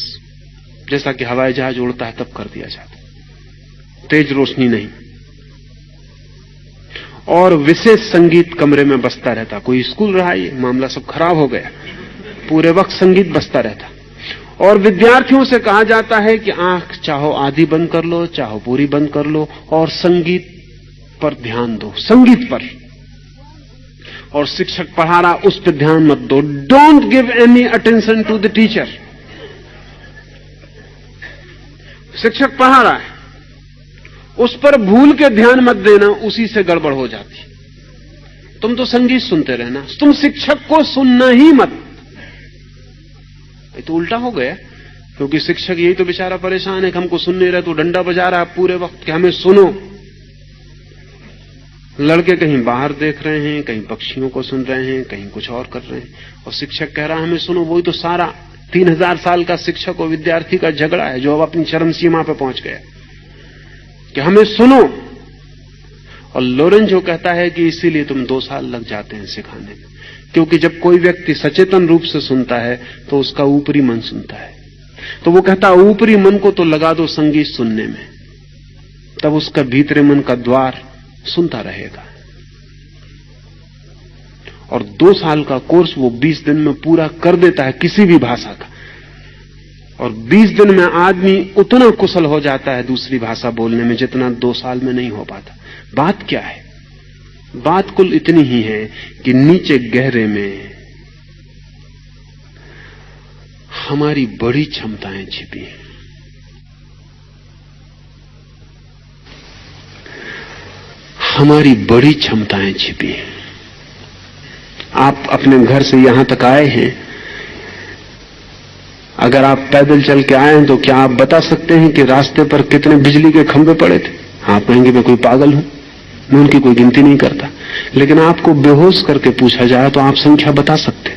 जैसा कि हवाई जहाज उड़ता है तब कर दिया जाता, तेज रोशनी नहीं। और विशेष संगीत कमरे में बजता रहता। कोई स्कूल रहा, ये मामला सब खराब हो गया, पूरे वक्त संगीत बजता रहता। और विद्यार्थियों से कहा जाता है कि आंख चाहो आधी बंद कर लो, चाहो पूरी बंद कर लो, और संगीत पर ध्यान दो, संगीत पर। और शिक्षक पढ़ा रहा, उस पर ध्यान मत दो। Don't give any attention to the teacher. शिक्षक पढ़ा रहा है, उस पर भूल के ध्यान मत देना, उसी से गड़बड़ हो जाती। तुम तो संगीत सुनते रहना, तुम शिक्षक को सुनना ही मत। ये तो उल्टा हो गया, क्योंकि शिक्षक यही तो बेचारा परेशान है कि हमको सुन नहीं रहे, तो डंडा बजा रहा है पूरे वक्त कि हमें सुनो। लड़के कहीं बाहर देख रहे हैं, कहीं पक्षियों को सुन रहे हैं, कहीं कुछ और कर रहे हैं, और शिक्षक कह रहा है हमें सुनो। वही तो सारा 3000 साल का शिक्षक और विद्यार्थी का झगड़ा है, जो अब अपनी चरम सीमा पर पहुंच गया कि हमें सुनो। और लोरेंजो कहता है कि इसीलिए तुम 2 साल लग जाते हैं सिखाने में, क्योंकि जब कोई व्यक्ति सचेतन रूप से सुनता है तो उसका ऊपरी मन सुनता है। तो वो कहता है ऊपरी मन को तो लगा दो संगीत सुनने में, तब उसका भीतरी मन का द्वार सुनता रहेगा। और 2 साल का कोर्स वो 20 दिन में पूरा कर देता है, किसी भी भाषा का। और 20 दिन में आदमी उतना कुशल हो जाता है दूसरी भाषा बोलने में, जितना 2 साल में नहीं हो पाता। बात क्या है? बात कुल इतनी ही है कि नीचे गहरे में हमारी बड़ी क्षमताएं छिपी हैं। हमारी बड़ी क्षमताएं छिपी हैं। आप अपने घर से यहां तक आए हैं, अगर आप पैदल चल के आए हैं तो क्या आप बता सकते हैं कि रास्ते पर कितने बिजली के खंभे पड़े थे? आप कहेंगे मैं कोई पागल हूं, मैं उनकी कोई गिनती नहीं करता। लेकिन आपको बेहोश करके पूछा जाए तो आप संख्या बता सकते,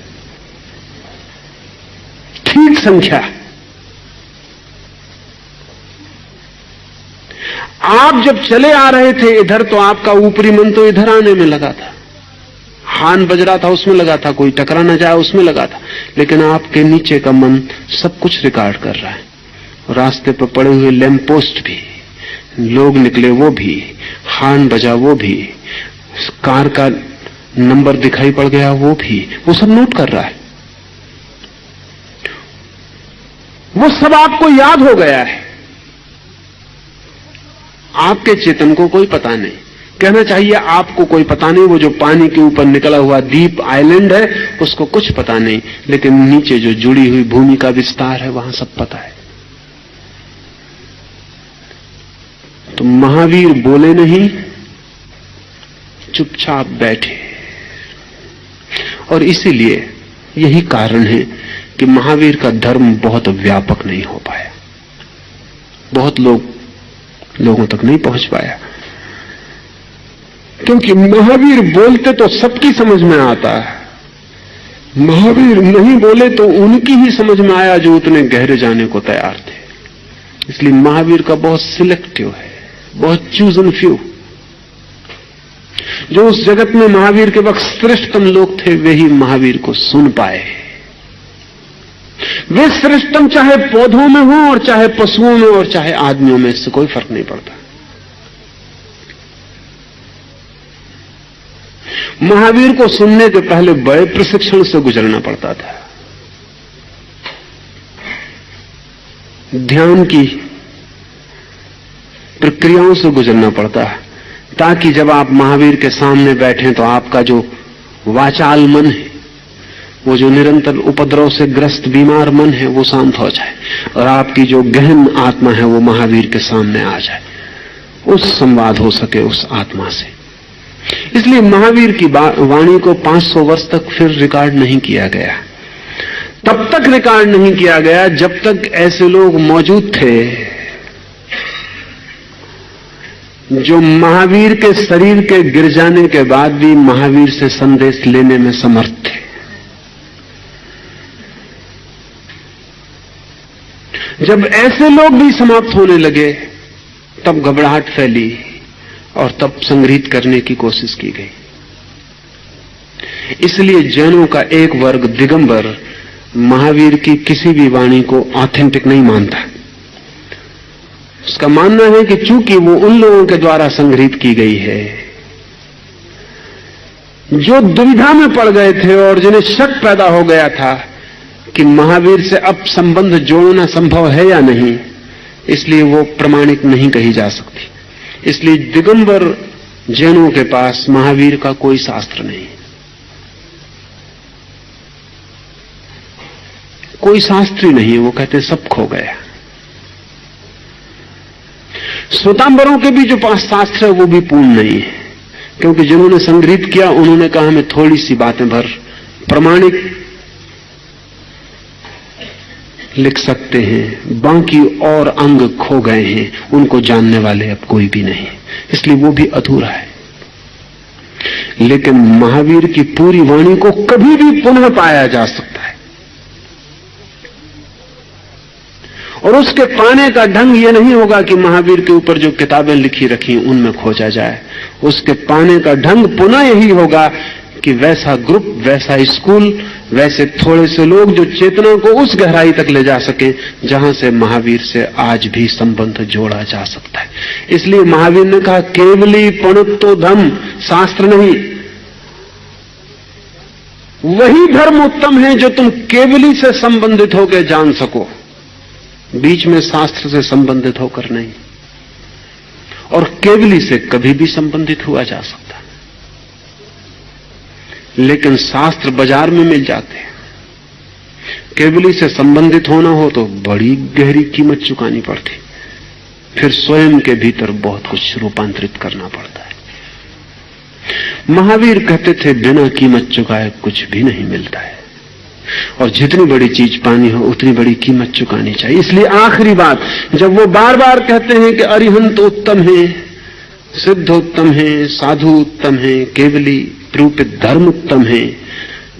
ठीक संख्या। आप जब चले आ रहे थे इधर, तो आपका ऊपरी मन तो इधर आने में लगा था, हान बज रहा था उसमें लगा था, कोई टकरा न जाए उसमें लगा था। लेकिन आपके नीचे का मन सब कुछ रिकॉर्ड कर रहा है। रास्ते पर पड़े हुए लैंप पोस्ट भी, लोग निकले वो भी, हार्न बजा वो भी, कार का नंबर दिखाई पड़ गया वो भी, वो सब नोट कर रहा है। वो सब आपको याद हो गया है। आपके चेतन को कोई पता नहीं, कहना चाहिए आपको कोई पता नहीं। वो जो पानी के ऊपर निकला हुआ द्वीप आइलैंड है उसको कुछ पता नहीं, लेकिन नीचे जो जुड़ी हुई भूमि का विस्तार है वहां सब पता है। तो महावीर बोले नहीं, चुपचाप बैठे। और इसीलिए यही कारण है कि महावीर का धर्म बहुत व्यापक नहीं हो पाया, बहुत लोगों तक नहीं पहुंच पाया, क्योंकि महावीर बोलते तो सबकी समझ में आता है, महावीर नहीं बोले तो उनकी ही समझ में आया जो उतने गहरे जाने को तैयार थे। इसलिए महावीर का बहुत सिलेक्टिव है, बहुत चूज एंड फ्यू। जो उस जगत में महावीर के वक्त श्रेष्ठतम लोग थे वे ही महावीर को सुन पाए। वे श्रेष्ठतम चाहे पौधों में हो और चाहे पशुओं में और चाहे आदमियों में, इससे कोई फर्क नहीं पड़ता। महावीर को सुनने के पहले बड़े प्रशिक्षण से गुजरना पड़ता था, ध्यान की प्रक्रियाओं से गुजरना पड़ता है, ताकि जब आप महावीर के सामने बैठें तो आपका जो वाचाल मन है, वो जो निरंतर उपद्रव से ग्रस्त बीमार मन है, वो शांत हो जाए और आपकी जो गहन आत्मा है वो महावीर के सामने आ जाए, उस संवाद हो सके उस आत्मा से। इसलिए महावीर की वाणी को 500 वर्ष तक फिर रिकॉर्ड नहीं किया गया। तब तक रिकॉर्ड नहीं किया गया जब तक ऐसे लोग मौजूद थे जो महावीर के शरीर के गिर जाने के बाद भी महावीर से संदेश लेने में समर्थ थे। जब ऐसे लोग भी समाप्त होने लगे तब घबराहट फैली और तब संग्रहित करने की कोशिश की गई। इसलिए जैनों का एक वर्ग दिगंबर महावीर की किसी भी वाणी को ऑथेंटिक नहीं मानता। उसका मानना है कि चूंकि वो उन लोगों के द्वारा संग्रहित की गई है जो दुविधा में पड़ गए थे और जिन्हें शक पैदा हो गया था कि महावीर से अब संबंध जोड़ना संभव है या नहीं, इसलिए वो प्रमाणिक नहीं कही जा सकती। इसलिए दिगंबर जैनों के पास महावीर का कोई शास्त्र नहीं, कोई शास्त्री नहीं। वो कहते सब खो गया। श्वेतांबरों के भी जो पास शास्त्र है वो भी पूर्ण नहीं है, क्योंकि जिन्होंने संग्रहित किया उन्होंने कहा हमें थोड़ी सी बातें भर प्रमाणिक लिख सकते हैं, बाकी और अंग खो गए हैं, उनको जानने वाले अब कोई भी नहीं, इसलिए वो भी अधूरा है। लेकिन महावीर की पूरी वाणी को कभी भी पुनः पाया जा सकता है, और उसके पाने का ढंग यह नहीं होगा कि महावीर के ऊपर जो किताबें लिखी रखी उनमें खोजा जाए। उसके पाने का ढंग पुनः यही होगा कि वैसा ग्रुप, वैसा स्कूल, वैसे थोड़े से लोग जो चेतना को उस गहराई तक ले जा सके जहां से महावीर से आज भी संबंध जोड़ा जा सकता है। इसलिए महावीर ने कहा केवली पणुत्तो धम, शास्त्र नहीं, वही धर्म उत्तम है जो तुम केवली से संबंधित होकर जान सको, बीच में शास्त्र से संबंधित होकर नहीं। और केवली से कभी भी संबंधित हुआ जा सकता है, लेकिन शास्त्र बाजार में मिल जाते हैं। केवली से संबंधित होना हो तो बड़ी गहरी कीमत चुकानी पड़ती, फिर स्वयं के भीतर बहुत कुछ रूपांतरित करना पड़ता है। महावीर कहते थे बिना कीमत चुकाए कुछ भी नहीं मिलता है, और जितनी बड़ी चीज पानी हो उतनी बड़ी कीमत चुकानी चाहिए। इसलिए आखिरी बात, जब वो बार बार कहते हैं कि अरिहंत उत्तम है, सिद्ध उत्तम है, साधु उत्तम है, केवली रूपित धर्म उत्तम है,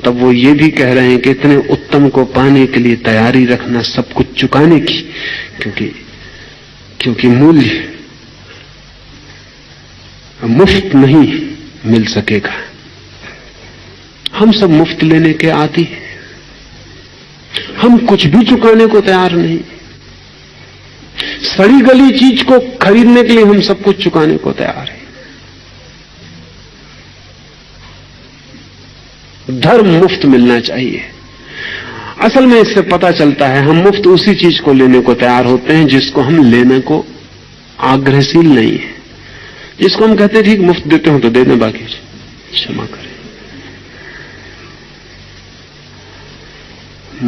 तब वो ये भी कह रहे हैं कि इतने उत्तम को पाने के लिए तैयारी रखना सब कुछ चुकाने की, क्योंकि मूल्य मुफ्त नहीं मिल सकेगा। हम सब मुफ्त लेने के आदी हैं, हम कुछ भी चुकाने को तैयार नहीं। सड़ी गली चीज को खरीदने के लिए हम सब कुछ चुकाने को तैयार हैं। धर्म मुफ्त मिलना चाहिए। असल में इससे पता चलता है हम मुफ्त उसी चीज को लेने को तैयार होते हैं जिसको हम लेने को आग्रहशील नहीं है, जिसको हम कहते हैं ठीक मुफ्त देते हो तो दे दें, बाकी क्षमा करें।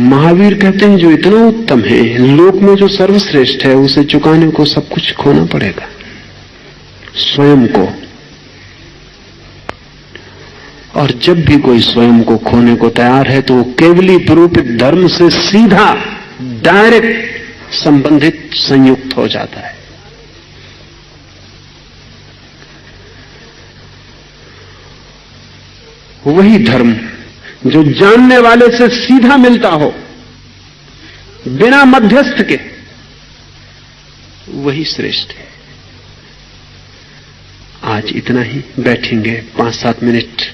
महावीर कहते हैं जो इतना उत्तम है, लोक में जो सर्वश्रेष्ठ है, उसे चुकाने को सब कुछ खोना पड़ेगा, स्वयं को। और जब भी कोई स्वयं को खोने को तैयार है तो वो केवली प्ररूपित धर्म से सीधा डायरेक्ट संबंधित संयुक्त हो जाता है। वही धर्म जो जानने वाले से सीधा मिलता हो बिना मध्यस्थ के, वही श्रेष्ठ है। आज इतना ही, बैठेंगे 5-7 मिनट।